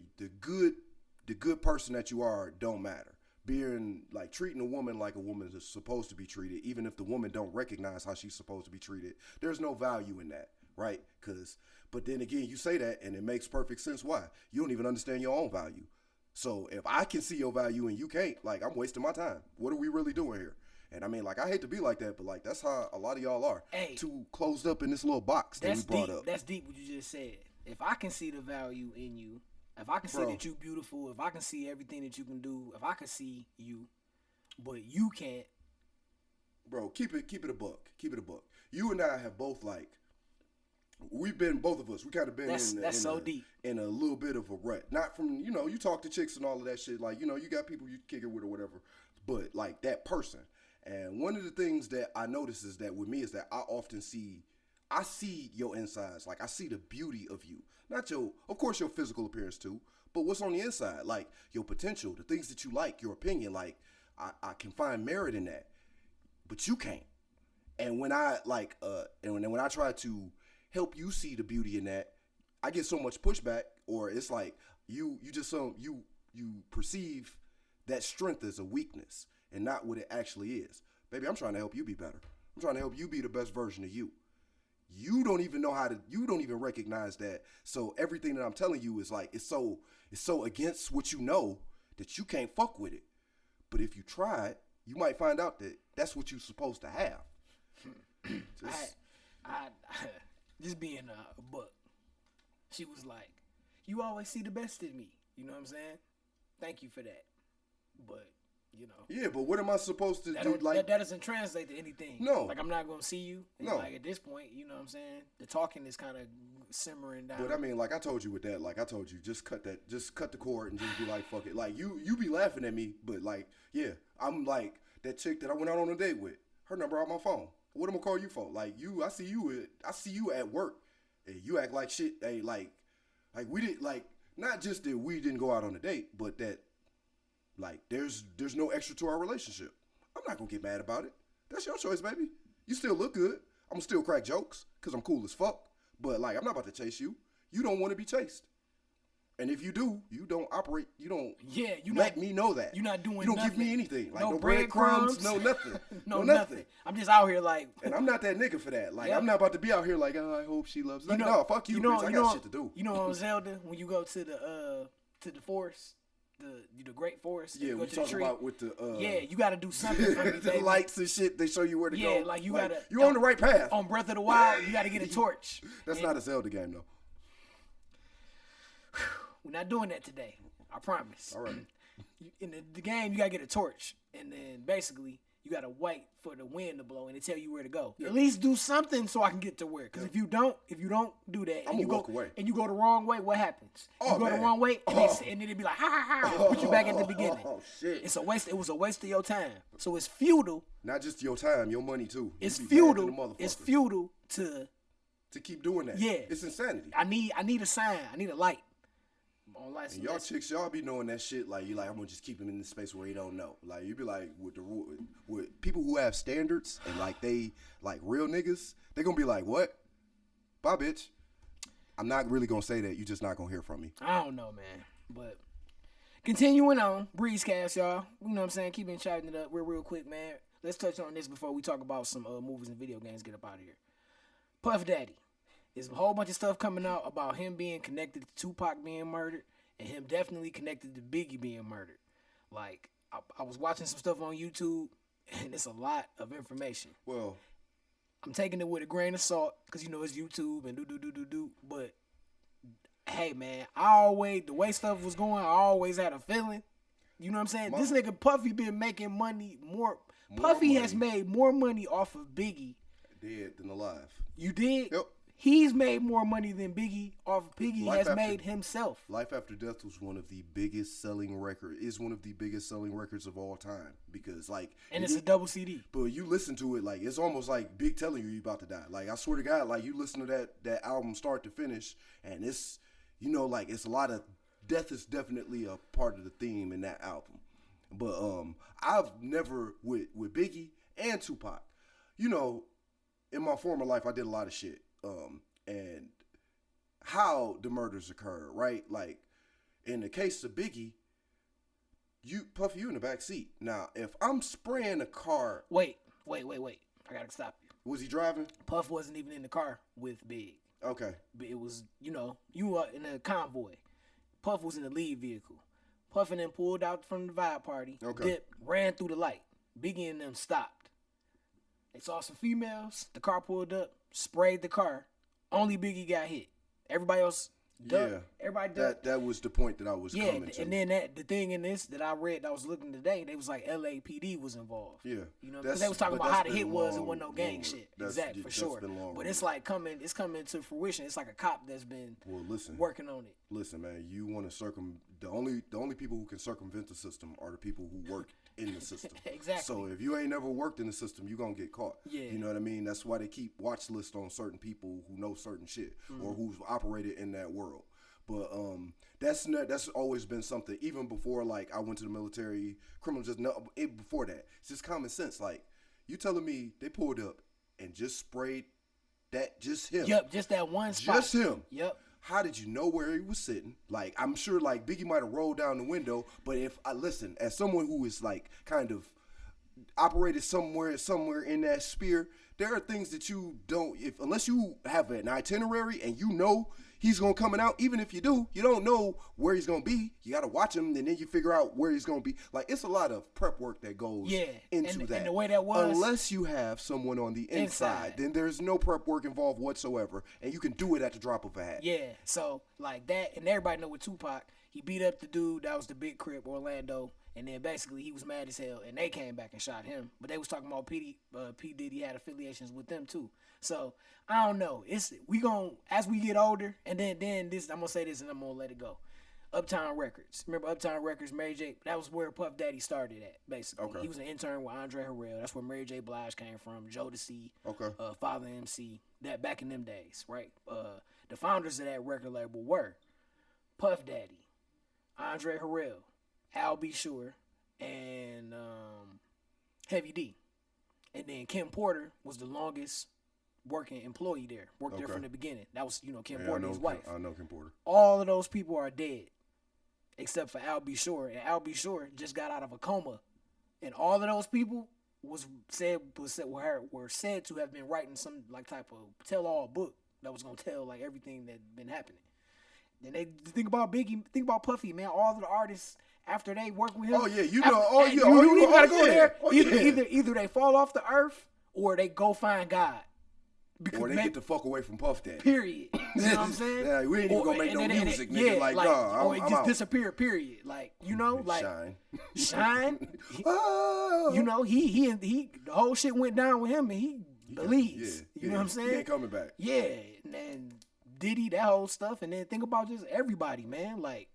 good person that you are don't matter. Being like treating a woman like a woman is supposed to be treated, even if the woman don't recognize how she's supposed to be treated, there's no value in that, right? But then again, you say that and it makes perfect sense. Why? You don't even understand your own value. So if I can see your value and you can't, like I'm wasting my time. What are we really doing here? And I mean, like I hate to be like that, but like that's how a lot of y'all are.
Hey,
too closed up in this little box that we brought up.
That's deep what you just said. If I can see the value in you, if I can see that you're beautiful, if I can see everything that you can do, if I can see you, but you can't.
Bro, keep it a buck. Keep it a buck. You and I have both like, both of us, we kind of been
deep.
In a little bit of a rut. Not from, you talk to chicks and all of that shit. Like, you got people you kick it with or whatever. But like that person. And one of the things that I notice is that with me is that I see your insides. Like I see the beauty of you. Not of course your physical appearance too, but what's on the inside, like your potential, the things that you like, your opinion. Like I can find merit in that, but you can't. And when I when I try to help you see the beauty in that, I get so much pushback, or it's like you perceive that strength as a weakness and not what it actually is. Baby, I'm trying to help you be better. I'm trying to help you be the best version of you. You don't even you don't even recognize that. So everything that I'm telling you is like, it's so against what you know that you can't fuck with it. But if you try it, you might find out that that's what you're supposed to have.
Just being a buck. She was like, you always see the best in me. You know what I'm saying? Thank you for that. But,
Yeah, but what am I supposed to do?
Like that doesn't translate to anything.
No.
Like I'm not gonna see you.
No.
Like at this point, you know what I'm saying? The talking is kind of simmering down.
But I mean, like I told you with that, like I told you, just cut the cord and just be like, fuck it. Like you be laughing at me, but like, yeah, I'm like that chick that I went out on a date with. Her number on my phone. What am I gonna call you for? Like I see you at work, and you act like shit. Hey, like we did, like not just that we didn't go out on a date, but that like there's no extra to our relationship. I'm not gonna get mad about it. That's your choice, baby. You still look good. I'm gonna still crack jokes because I'm cool as fuck. But like I'm not about to chase you. You don't want to be chased. And if you do, you don't operate. You don't.
Yeah,
let me know that.
You're not doing.
You don't
nothing.
give me anything. Like no
breadcrumbs,
no nothing.
no nothing. I'm just out here like.
And I'm not that nigga for that. Like I'm not about to be out here like, oh, I hope she loves me. Like, no, fuck you, bitch. I got shit to do.
You know on Zelda when you go to the forest, the great forest.
Yeah, we talking about with the.
Yeah, you got to do something for me,
the
baby.
lights and shit. They show you where to go.
Yeah, like you gotta.
You're on the right path.
On Breath of the Wild, you got to get a torch.
That's not a Zelda game though.
We're not doing that today. I promise.
All right.
In the game, you gotta get a torch, and then basically you gotta wait for the wind to blow and it tell you where to go. Yeah. At least do something so I can get to where. Because if you don't do that,
I'm gonna walk away.
And you go the wrong way, what happens?
Oh,
you go the wrong way, and then it'd be like, ha ha ha, put you back at the beginning.
Oh shit!
It was a waste of your time. So it's futile.
Not just your time, your money too.
It's futile. It's futile to
keep doing that.
Yeah,
it's insanity.
I need a sign. I need a light.
And y'all chicks, y'all be knowing that shit. Like you, like I'm gonna just keep him in this space where he don't know. Like you be like with people who have standards and like they like real niggas, they gonna be like, what? Bye, bitch. I'm not really gonna say that. You just not gonna hear from me.
I don't know, man. But continuing on, Breezecast, y'all. You know what I'm saying? Keeping chatting it up real quick, man. Let's touch on this before we talk about some movies and video games. Get up out of here. Puff Daddy. There's a whole bunch of stuff coming out about him being connected to Tupac being murdered and him definitely connected to Biggie being murdered. Like, I was watching some stuff on YouTube, and it's a lot of information.
Well,
I'm taking it with a grain of salt because, it's YouTube and do. But, hey, man, the way stuff was going, I always had a feeling. You know what I'm saying? This nigga Puffy been making money more Puffy has made more money off of Biggie
dead than alive.
You did?
Yep.
He's made more money than Biggie off Biggie
Life
has
After-
made himself.
Life After Death was one of the biggest selling records of all time because like
And it's a double CD.
But you listen to it like it's almost like Big telling you about to die. Like I swear to God, like you listen to that album start to finish, and it's like it's a lot of death is definitely a part of the theme in that album. But I've never with Biggie and Tupac, in my former life I did a lot of shit. And how the murders occurred, right? Like in the case of Biggie, Puffy, you in the back seat. Now, if I'm spraying a car,
Wait. I gotta stop you.
was he driving?
Puff wasn't even in the car with Big.
Okay.
But it was, you were in a convoy. Puff was in the lead vehicle. Puff and them pulled out from the vibe party, dipped, ran through the light. Biggie and them stopped. They saw some females. The car pulled up, sprayed the car. Only Biggie got hit. Everybody else ducked.
Yeah.
Everybody ducked.
That was the point that I was coming to.
And then the thing in this that I read, that I was looking today, they was like LAPD was involved.
Yeah.
Because they was talking about how the hit was and wasn't no gang shit. Exactly, for sure. But it's like coming to fruition. It's like a cop that's been working on it.
Listen, man, you want to the only people who can circumvent the system are the people who work in the system.
Exactly.
So if you ain't never worked in the system, you're going to get caught.
Yeah.
You know what I mean? That's why they keep watch lists on certain people who know certain shit or who's operated in that world. But that's always been something. Even before, like, I went to the military, criminals before that. It's just common sense. Like, you telling me they pulled up and just sprayed just him.
Yep, just that one spot.
Just him.
Yep.
How did you know where he was sitting? Like, I'm sure, like, Biggie might have rolled down the window, but if I listen, as someone who is, like, kind of operated somewhere in that sphere, there are things that you don't, unless you have an itinerary and you know he's going to come out, even if you do, you don't know where he's going to be. You got to watch him, and then you figure out where he's going to be. Like, it's a lot of prep work that goes into that.
And the way that was.
Unless you have someone on the inside, then there's no prep work involved whatsoever, and you can do it at the drop of a hat.
Yeah, so, like that, and everybody know with Tupac, he beat up the dude that was the big crip, Orlando, and then basically he was mad as hell, and they came back and shot him. But they was talking about P. Diddy had affiliations with them too. So I don't know. We gon' as we get older, and then this I'm gonna say this and I'm gonna let it go. Uptown Records. Remember Uptown Records, Mary J. That was where Puff Daddy started at, basically. Okay. He was an intern with Andre Harrell. That's where Mary J. Blige came from. Jodeci.
Okay.
Father MC. That back in them days, right? The founders of that record label were Puff Daddy, Andre Harrell, Al B. Sure, and Heavy D. And then Kim Porter was the longest working employee there. Worked there from the beginning. That was, Kim Porter, his wife.
I know Kim Porter.
All of those people are dead, except for Al B. Sure. And Al B. Sure just got out of a coma. And all of those people were said to have been writing some like type of tell-all book that was gonna tell like everything that been happening. Then they think about Biggie, think about Puffy, man. All of the artists after they work with him.
Oh yeah, you
gotta go there. Either they fall off the earth or they go find God.
Or they get the fuck away from Puff Daddy.
Period. You know what I'm saying?
Yeah, we ain't even gonna make no music, nigga. Like, nah,
or it just disappear. Period. Like, like Shine. He the whole shit went down with him, and he believes. You know what I'm saying?
He ain't coming back.
Yeah, and Diddy, that whole stuff, and then think about just everybody, man. Like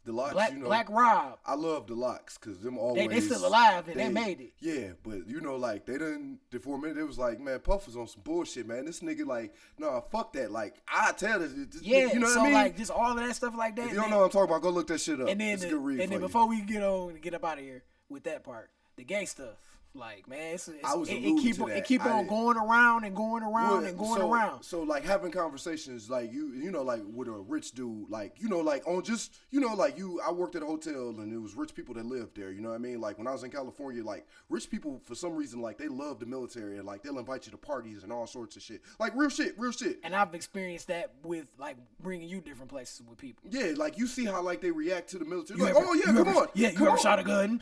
the Locks,
Black Rob.
I love the Locks because them always
they still alive and they made it.
Yeah, but like they didn't. For a minute, it was like, man, Puff was on some bullshit, man. This nigga like, nah, fuck that. Like I tell this
yeah,
you know
so
what I mean?
Like just all of that stuff like that.
If you don't know what I'm talking about, go look that shit up.
And then
it's a good read.
And then before we get up out of here with that part, the gay stuff. Like, man, it keep on going around and going around and going around.
So like having conversations like like with a rich dude, like like on just like I worked at a hotel and it was rich people that lived there. You know what I mean? Like when I was in California, like rich people for some reason like they love the military and like they'll invite you to parties and all sorts of shit. Like real shit. And
I've experienced that with like bringing you different places with people.
Yeah, like you see how like they react to the military. Like, come on.
Yeah, you ever shot a gun?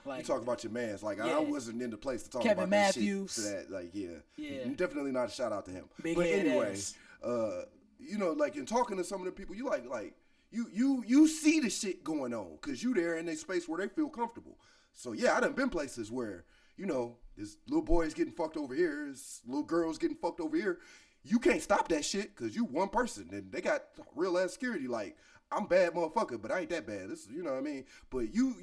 Like, you talk about your mans. Like I wasn't in the place to talk
Kevin
about
Matthews.
That shit. To that, like yeah, definitely not a shout out to him.
Big
but anyway,
ass.
Like in talking to some of the people, you like you see the shit going on because you there in a space where they feel comfortable. So yeah, I done been places where this little boy is getting fucked over here, this little girl's getting fucked over here. you can't stop that shit because you one person and they got real ass security. Like, I'm bad motherfucker, but I ain't that bad. This, you know what I mean? But you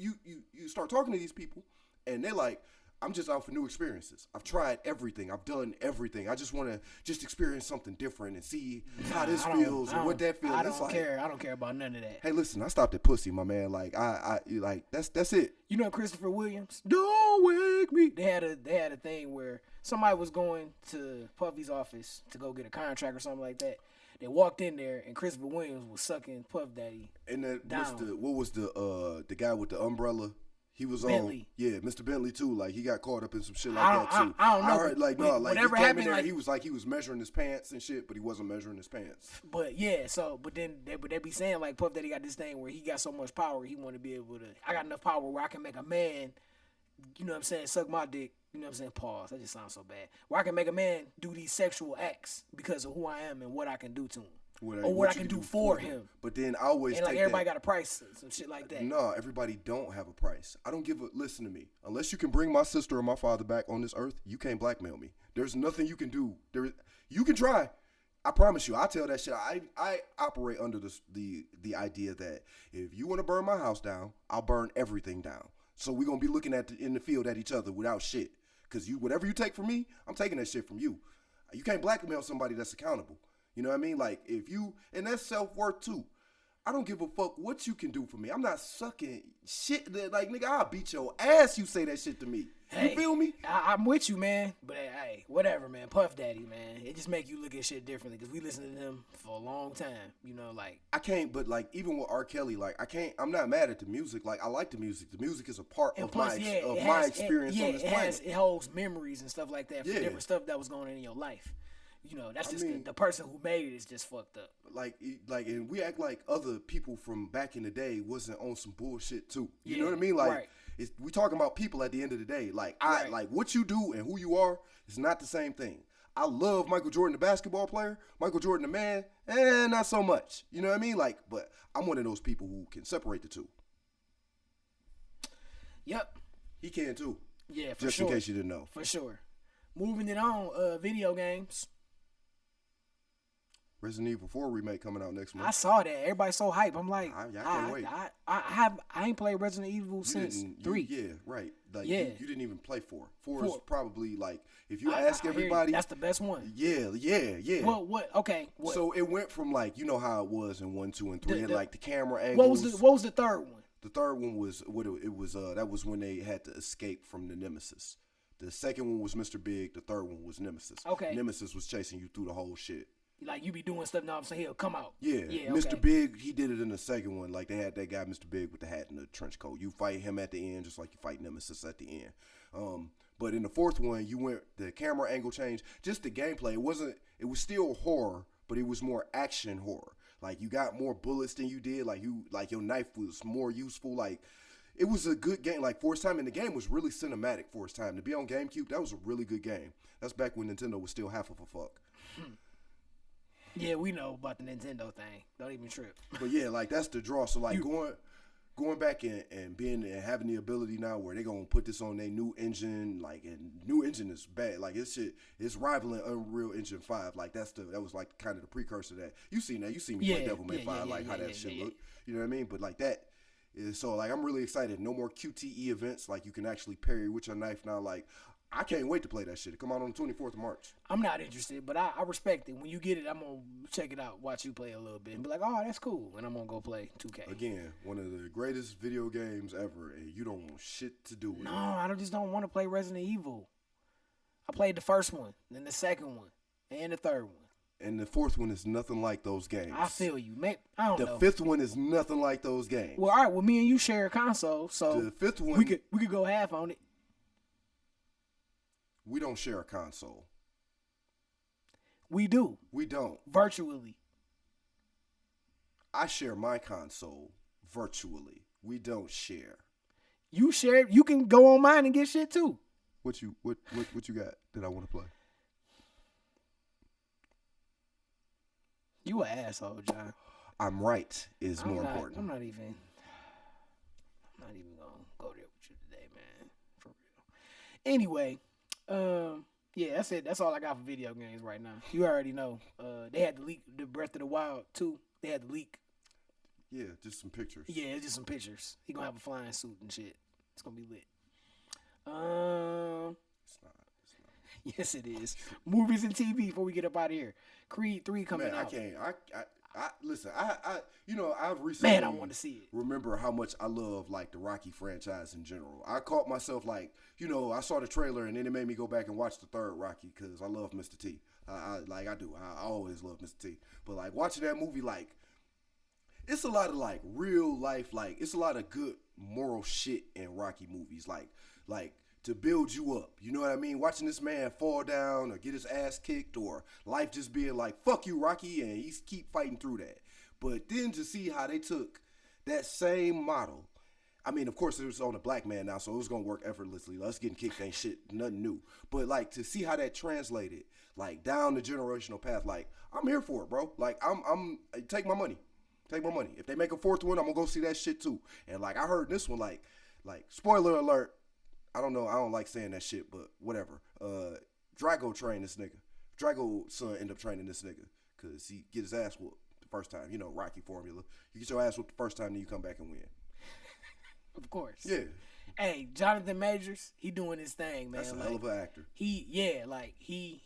start talking to these people and they're like, I'm just out for new experiences. I've tried everything. I've done everything. I just want to just experience something different and see how this feels and what that feels.
I don't care. I don't care about none of that.
Hey, listen, I stopped at pussy, my man. Like I like that's it.
You know Christopher Williams? Don't wake me. They had a thing where somebody was going to Puffy's office to go get a contract or something like that. They walked in there and Christopher Williams was sucking Puff Daddy. And that
down. What was the guy with the umbrella? He was
Bentley.
On, yeah, Mr. Bentley too. Like he got caught up in some shit like that too.
I don't know.
I heard, like no, like
whatever
he came
happened,
in there,
like
he was measuring his pants and shit, but he wasn't measuring his pants.
But yeah, but then they be saying like Puff Daddy got this thing where he got so much power, he want to be able to. I got enough power where I can make a man, you know what I'm saying, suck my dick. You know what I'm saying? Pause. That just sounds so bad. Where I can make a man do these sexual acts because of who I am and what I can do to him. What I can do for him.
But then I always
and like everybody got a price, some shit like that.
No, everybody don't have a price. I don't give a listen to me. Unless you can bring my sister or my father back on this earth, you can't blackmail me. There's nothing you can do. You can try. I promise you. I tell that shit. I operate under the idea that if you want to burn my house down, I'll burn everything down. So we're gonna be looking in the field at each other without shit. Cause whatever you take from me, I'm taking that shit from you. You can't blackmail somebody that's accountable. You know what I mean? Like, and that's self-worth too. I don't give a fuck what you can do for me. I'm not sucking shit. Like, nigga, I'll beat your ass you say that shit to me.
Hey,
you feel me?
I'm with you, man. But, hey, whatever, man. Puff Daddy, man. It just make you look at shit differently because we listened to him for a long time. You know, like.
I can't, but, like, even with R. Kelly, like, I'm not mad at the music. Like, I like the music. The music is a part of my experience on this planet.
It holds memories and stuff like that for different stuff that was going on in your life. You know, that's just the person who made it is just fucked up.
Like, and we act like other people from back in the day wasn't on some bullshit too. You know what I mean? Like, we talking about people at the end of the day. Like, like what you do and who you are is not the same thing. I love Michael Jordan, the basketball player. Michael Jordan, the man, not so much. You know what I mean? Like, but I'm one of those people who can separate the two.
Yep.
He can too.
Yeah, for
just
sure.
In case you didn't know.
For sure. Moving it on, video games.
Resident Evil 4 remake coming out next month.
I saw that. Everybody's so hype. I'm like,
I can't wait.
I ain't played Resident Evil since 3.
Yeah, right. Like,
yeah.
You didn't even play 4. 4 is probably like, if you ask everybody.
That's the best one.
Yeah.
Well, what? Okay. What?
So it went from like, you know how it was in 1, 2, and 3, and like the camera angles.
What was the third one?
The third one was that was when they had to escape from the Nemesis. The second one was Mr. Big. The third one was Nemesis.
Okay.
Nemesis was chasing you through the whole shit.
Like, you be doing stuff now, I'm saying he'll come out.
Yeah. Mr. Big, he did it in the second one. Like, they had that guy, Mr. Big, with the hat and the trench coat. You fight him at the end just like you fight Nemesis at the end. But in the fourth one, the camera angle changed. Just the gameplay. It was still horror, but it was more action horror. Like, you got more bullets than you did. Like, your knife was more useful. Like, it was a good game. Like, for its time, and the game was really cinematic for its time. To be on GameCube, that was a really good game. That's back when Nintendo was still half of a fuck.
Yeah, we know about the Nintendo thing. Don't even trip.
But yeah, like that's the draw. So like going back and having the ability now where they're gonna put this on their new engine, like, and new engine is bad. Like it's rivaling Unreal Engine 5. Like that was like kind of the precursor to that. You seen me play Devil May 5, like how that shit look. You know what I mean? But like that is so like I'm really excited. No more QTE events. Like you can actually parry with your knife now. Like I can't wait to play that shit. It come out on the 24th of March.
I'm not interested, but I respect it. When you get it, I'm going to check it out, watch you play a little bit, and be like, oh, that's cool. And I'm going to go play 2K.
Again, one of the greatest video games ever, and you don't want shit to do with it.
No, I just don't want to play Resident Evil. I played the first one, then the second one, and the third one.
And the fourth one is nothing like those games.
I feel you. I don't know.
The fifth one is nothing like those games.
Well, all right. Well, me and you share a console, so
the fifth one,
we could go half on it.
We don't share a console.
We do.
We don't.
Virtually.
I share my console virtually. We don't share.
You share. You can go on mine and get shit too.
What you got that I want to play?
You an asshole, John.
I'm right is more important.
I'm not even gonna go there with you today, man. For real. Anyway, Yeah, that's it. That's all I got for video games right now. You already know. They had to leak the Breath of the Wild too. They had to leak.
Yeah, just some pictures.
Yeah, it's just some pictures. He gonna have a flying suit and shit. It's gonna be lit. Um,
It's not. It's not.
yes, it is. Movies and TV before we get up out of here. Creed 3 coming
Man,
out.
I can't. I listen. I've recently.
Man, I want to see it.
Remember how much I love like the Rocky franchise in general. I caught myself like, I saw the trailer and then it made me go back and watch the third Rocky because I love Mr. T. I do. I always love Mr. T. But like watching that movie, like it's a lot of like real life, like it's a lot of good moral shit in Rocky movies, like to build you up. You know what I mean? Watching this man fall down or get his ass kicked or life just being like, fuck you, Rocky, and he's keep fighting through that. But then to see how they took that same model, I mean, of course, it was on a black man now, so it was going to work effortlessly. Us getting kicked ain't shit, nothing new. But, like, to see how that translated, like, down the generational path, like, I'm here for it, bro. Like, take my money. Take my money. If they make a fourth one, I'm going to go see that shit, too. And, like, I heard this one, like, spoiler alert, I don't know, I don't like saying that shit, but whatever. Drago trained this nigga. Drago's son ended up training this nigga because he get his ass whooped the first time. You know, Rocky formula. You get your ass whooped the first time, then you come back and win.
Of course.
Yeah.
Hey, Jonathan Majors, he doing his thing, man.
That's a
like,
hell of an actor.
He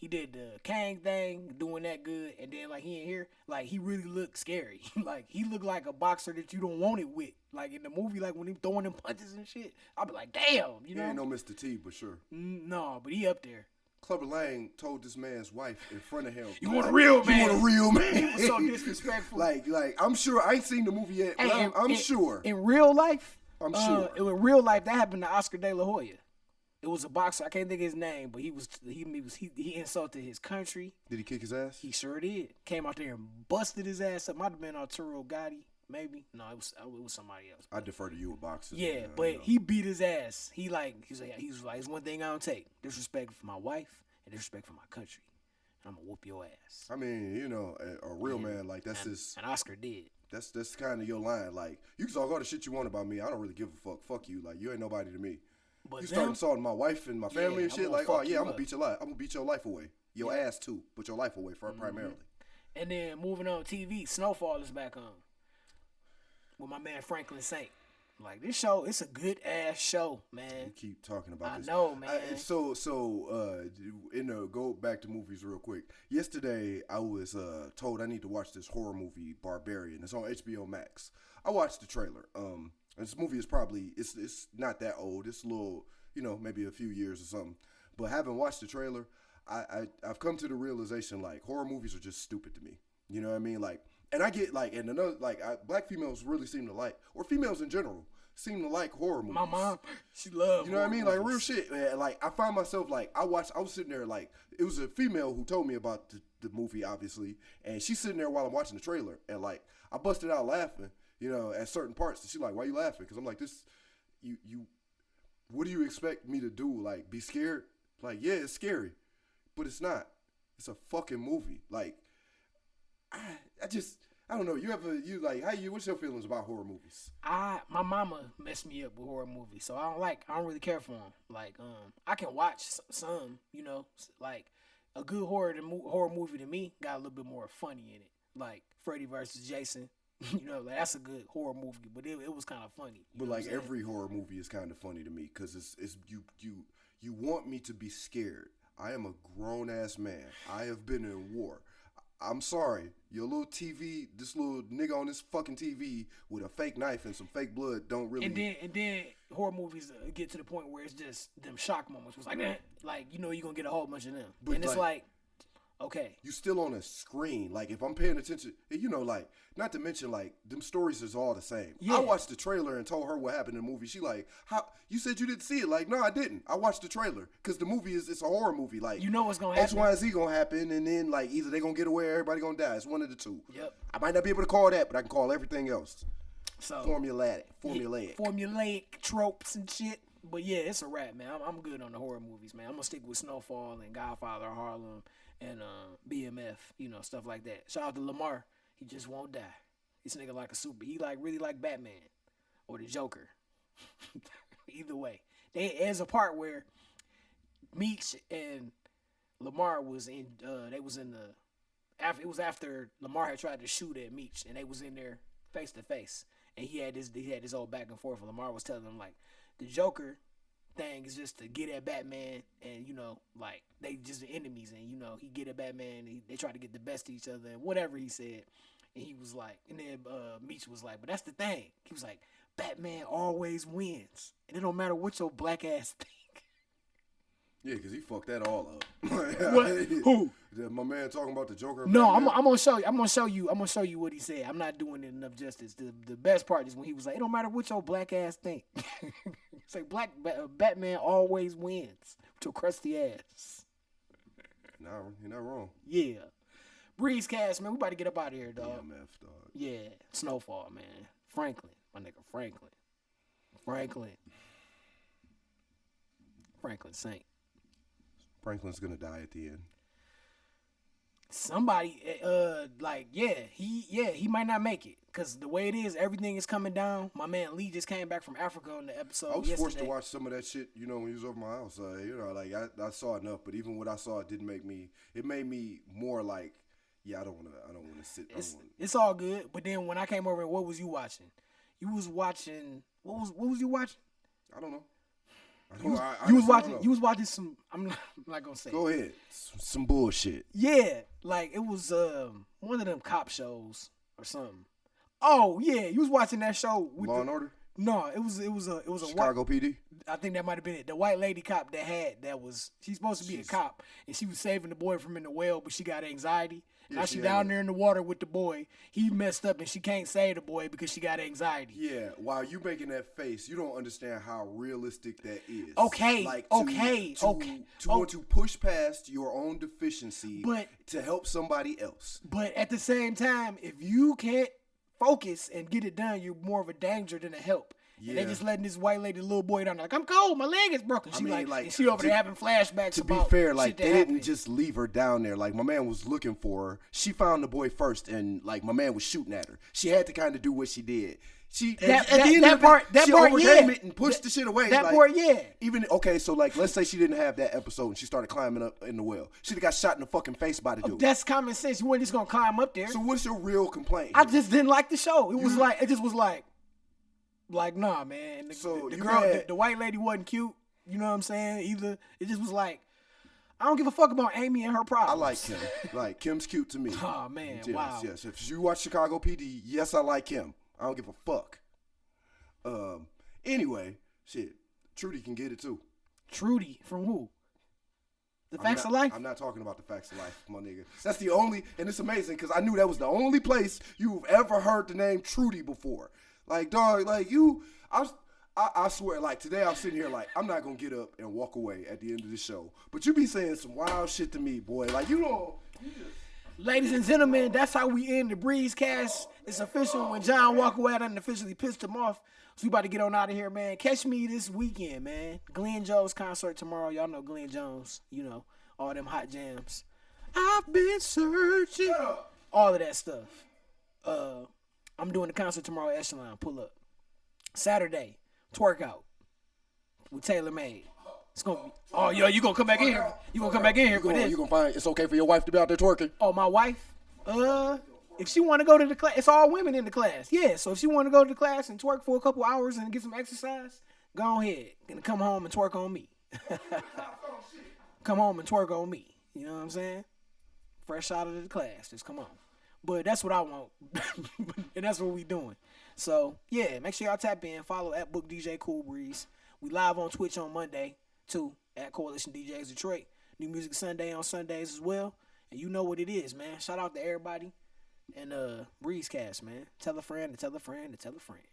did the Kang thing, doing that good, and then like he in here, like he really looked scary. Like he looked like a boxer that you don't want it with. Like in the movie, like when he throwing them punches and shit, I'll be like, damn, you know.
He ain't no Mr. T, but sure.
No, but he up there.
Clubber Lang told this man's wife in front of him,
"You want a real man?
You want a real man?"
He was so disrespectful.
like I'm sure I ain't seen the movie yet, but I'm sure
in real life.
I'm sure.
In real life, that happened to Oscar De La Hoya. It was a boxer. I can't think of his name, but he insulted his country.
Did he kick his ass?
He sure did. Came out there and busted his ass up. Might have been Arturo Gotti, maybe. No, it was somebody else.
I defer to you with boxing.
Yeah, but he beat his ass. He was like, it's one thing I don't take: disrespect for my wife and disrespect for my country. I'm gonna whoop your ass.
I mean, a real man like that's his.
And Oscar did.
That's kind of your line. Like, you can talk all the shit you want about me. I don't really give a fuck. Fuck you. Like, you ain't nobody to me.
But
you start insulting my wife and my family and shit. Like, oh yeah, I'm gonna beat your life. I'm gonna beat your life away. Your ass too, but your life away primarily.
And then moving on TV, Snowfall is back on with my man Franklin Saint. Like this show, it's a good ass show, man.
You keep talking about this.
I know, man.
Go back to movies real quick. Yesterday, I was told I need to watch this horror movie, Barbarian. It's on HBO Max. I watched the trailer. And this movie is probably it's not that old. It's a little, maybe a few years or something. But having watched the trailer, I've come to the realization like horror movies are just stupid to me. You know what I mean? Like. And I get like, and another black females really seem to like, or females in general seem to like horror movies.
My mom, she loves.
You know what I mean?
Movies.
Like real shit. Man. Like I find myself like I was sitting there like it was a female who told me about the movie obviously, and she's sitting there while I'm watching the trailer, and like I busted out laughing, at certain parts. And she's like, "Why you laughing?" Because I'm like, "This, you, what do you expect me to do? Like be scared? Like yeah, it's scary, but it's not. It's a fucking movie. Like." I don't know. What's your feelings about horror movies?
My mama messed me up with horror movies, so I don't really care for them. Like, I can watch some, like a good horror movie to me got a little bit more funny in it. Like Freddy versus Jason, like that's a good horror movie, but it was kind of funny.
But like every horror movie is kind of funny to me because it's you want me to be scared. I am a grown ass man. I have been in war. I'm sorry, your little TV, this little nigga on this fucking TV with a fake knife and some fake blood don't really.
And then horror movies get to the point where it's just them shock moments. It's like, you're gonna get a whole bunch of them, but and it's like, okay,
you still on a screen. Like if I'm paying attention, not to mention like them stories is all the same. Yeah. I watched the trailer and told her what happened in the movie. She like, how you said you didn't see it? Like, no, I didn't. I watched the trailer because the movie it's a horror movie. Like,
what's gonna happen.
X, Y, and Z gonna happen, and then like either they gonna get away or everybody gonna die. It's one of the two.
Yep.
I might not be able to call that, but I can call everything else.
So formulaic tropes and shit. But yeah, it's a wrap, man. I'm good on the horror movies, man. I'm gonna stick with Snowfall and Godfather Harlem and BMF, stuff like that. Shout out to Lamar. He just won't die. This nigga like a super. He really like Batman or the Joker. Either way, there's a part where Meech and Lamar was in. They was in the. It was after Lamar had tried to shoot at Meech, and they was in there face to face, and he had this old back and forth. And Lamar was telling him like, the Joker thing is just to get at Batman, and like they just enemies, and he get at Batman, and they try to get the best of each other, and whatever he said, and he was like, and then Meech was like, but that's the thing. He was like, Batman always wins, and it don't matter what your black ass think.
Yeah, because he fucked that all up.
What? Who?
My man talking about the Joker.
No, I'm gonna show you. I'm gonna show you what he said. I'm not doing it enough justice. The best part is when he was like, "It don't matter what your black ass think." It's like Batman always wins with your crusty ass.
Nah, you're not wrong.
Yeah, Breezecast, man. We about to get up out of here, dog.
BMF, dog.
Yeah, Snowfall, man. Franklin, my nigga, Franklin Saint.
Franklin's gonna die at the end.
Somebody, he might not make it because the way it is, everything is coming down. My man Lee just came back from Africa on the episode.
I was
yesterday.
forced to watch some of that shit, when he was over my house. I saw enough, but even what I saw, it didn't make me. It made me more like, I don't want to sit.
It's all good. But then when I came over, what was you watching? You was watching. What was you watching?
I don't know.
You was watching some. I'm not gonna say.
Go ahead. Some bullshit.
Yeah, like it was one of them cop shows or something. Oh yeah, you was watching that show with
Law and Order.
No, it was a
Chicago PD.
I think that might have been it. The white lady cop she's supposed to be a cop, and she was saving the boy from in the well, but she got anxiety. Now she down there in the water with the boy. He messed up, and she can't save the boy because she got anxiety.
Yeah, while you making that face, you don't understand how realistic that is.
Okay,
to want to push past your own deficiency, to help somebody else.
But at the same time, if you can't focus and get it done, you're more of a danger than a help. Yeah. And they just letting this white lady, little boy down there, like, I'm cold, my leg is broken. She and she over there having flashbacks. To
be fair, like they didn't just leave her down there. Like my man was looking for her. She found the boy first, and like my man was shooting at her. She had to kind of do what she did. She overcame it and pushed the shit away. Even so like let's say she didn't have that episode and she started climbing up in the well. She'd have got shot in the fucking face by the dude.
That's common sense. You weren't just gonna climb up there.
So what's your real complaint?
I just didn't like the show. It just was like nah, man. The white lady wasn't cute. You know what I'm saying? Either it just was like, I don't give a fuck about Amy and her problems.
I like Kim. Like Kim's cute to me.
Oh man,
yes,
wow.
Yes, if you watch Chicago PD, yes, I like Kim. I don't give a fuck. Anyway, shit. Trudy can get it too.
Trudy from who? The Facts of Life?
I'm not talking about the Facts of Life, my nigga. That's the only, and it's amazing because I knew that was the only place you've ever heard the name Trudy before. Like, dog, like you, I swear, like today I'm sitting here like I'm not gonna get up and walk away at the end of the show. But you be saying some wild shit to me, boy. Like you just.
Ladies and gentlemen, that's how we end the Breezecast. It's official. When Jon walk away, I done officially pissed him off. So we about to get on out of here, man. Catch me this weekend, man. Glenn Jones concert tomorrow. Y'all know Glenn Jones. All them hot jams. I've been searching. All of that stuff. I'm doing the concert tomorrow at Echelon. Pull up. Saturday, twerk out with Taylor Made. It's gonna be. Oh, yo, you gonna come back in here? You gonna come back in here for this?
You gonna find it's okay for your wife to be out there twerking?
Oh, my wife? If she want to go to the class, it's all women in the class. Yeah, so if she want to go to the class and twerk for a couple hours and get some exercise, go ahead. Gonna come home and twerk on me. Come home and twerk on me. You know what I'm saying? Fresh out of the class, just come on. But that's what I want, and that's what we doing. So yeah, make sure y'all tap in. Follow at Book DJ Cool Breeze. We live on Twitch on Monday too at Coalition DJs Detroit. New Music Sunday on Sundays as well. And you know what it is, man. Shout out to everybody. And Breezecast, man. Tell a friend to tell a friend to tell a friend.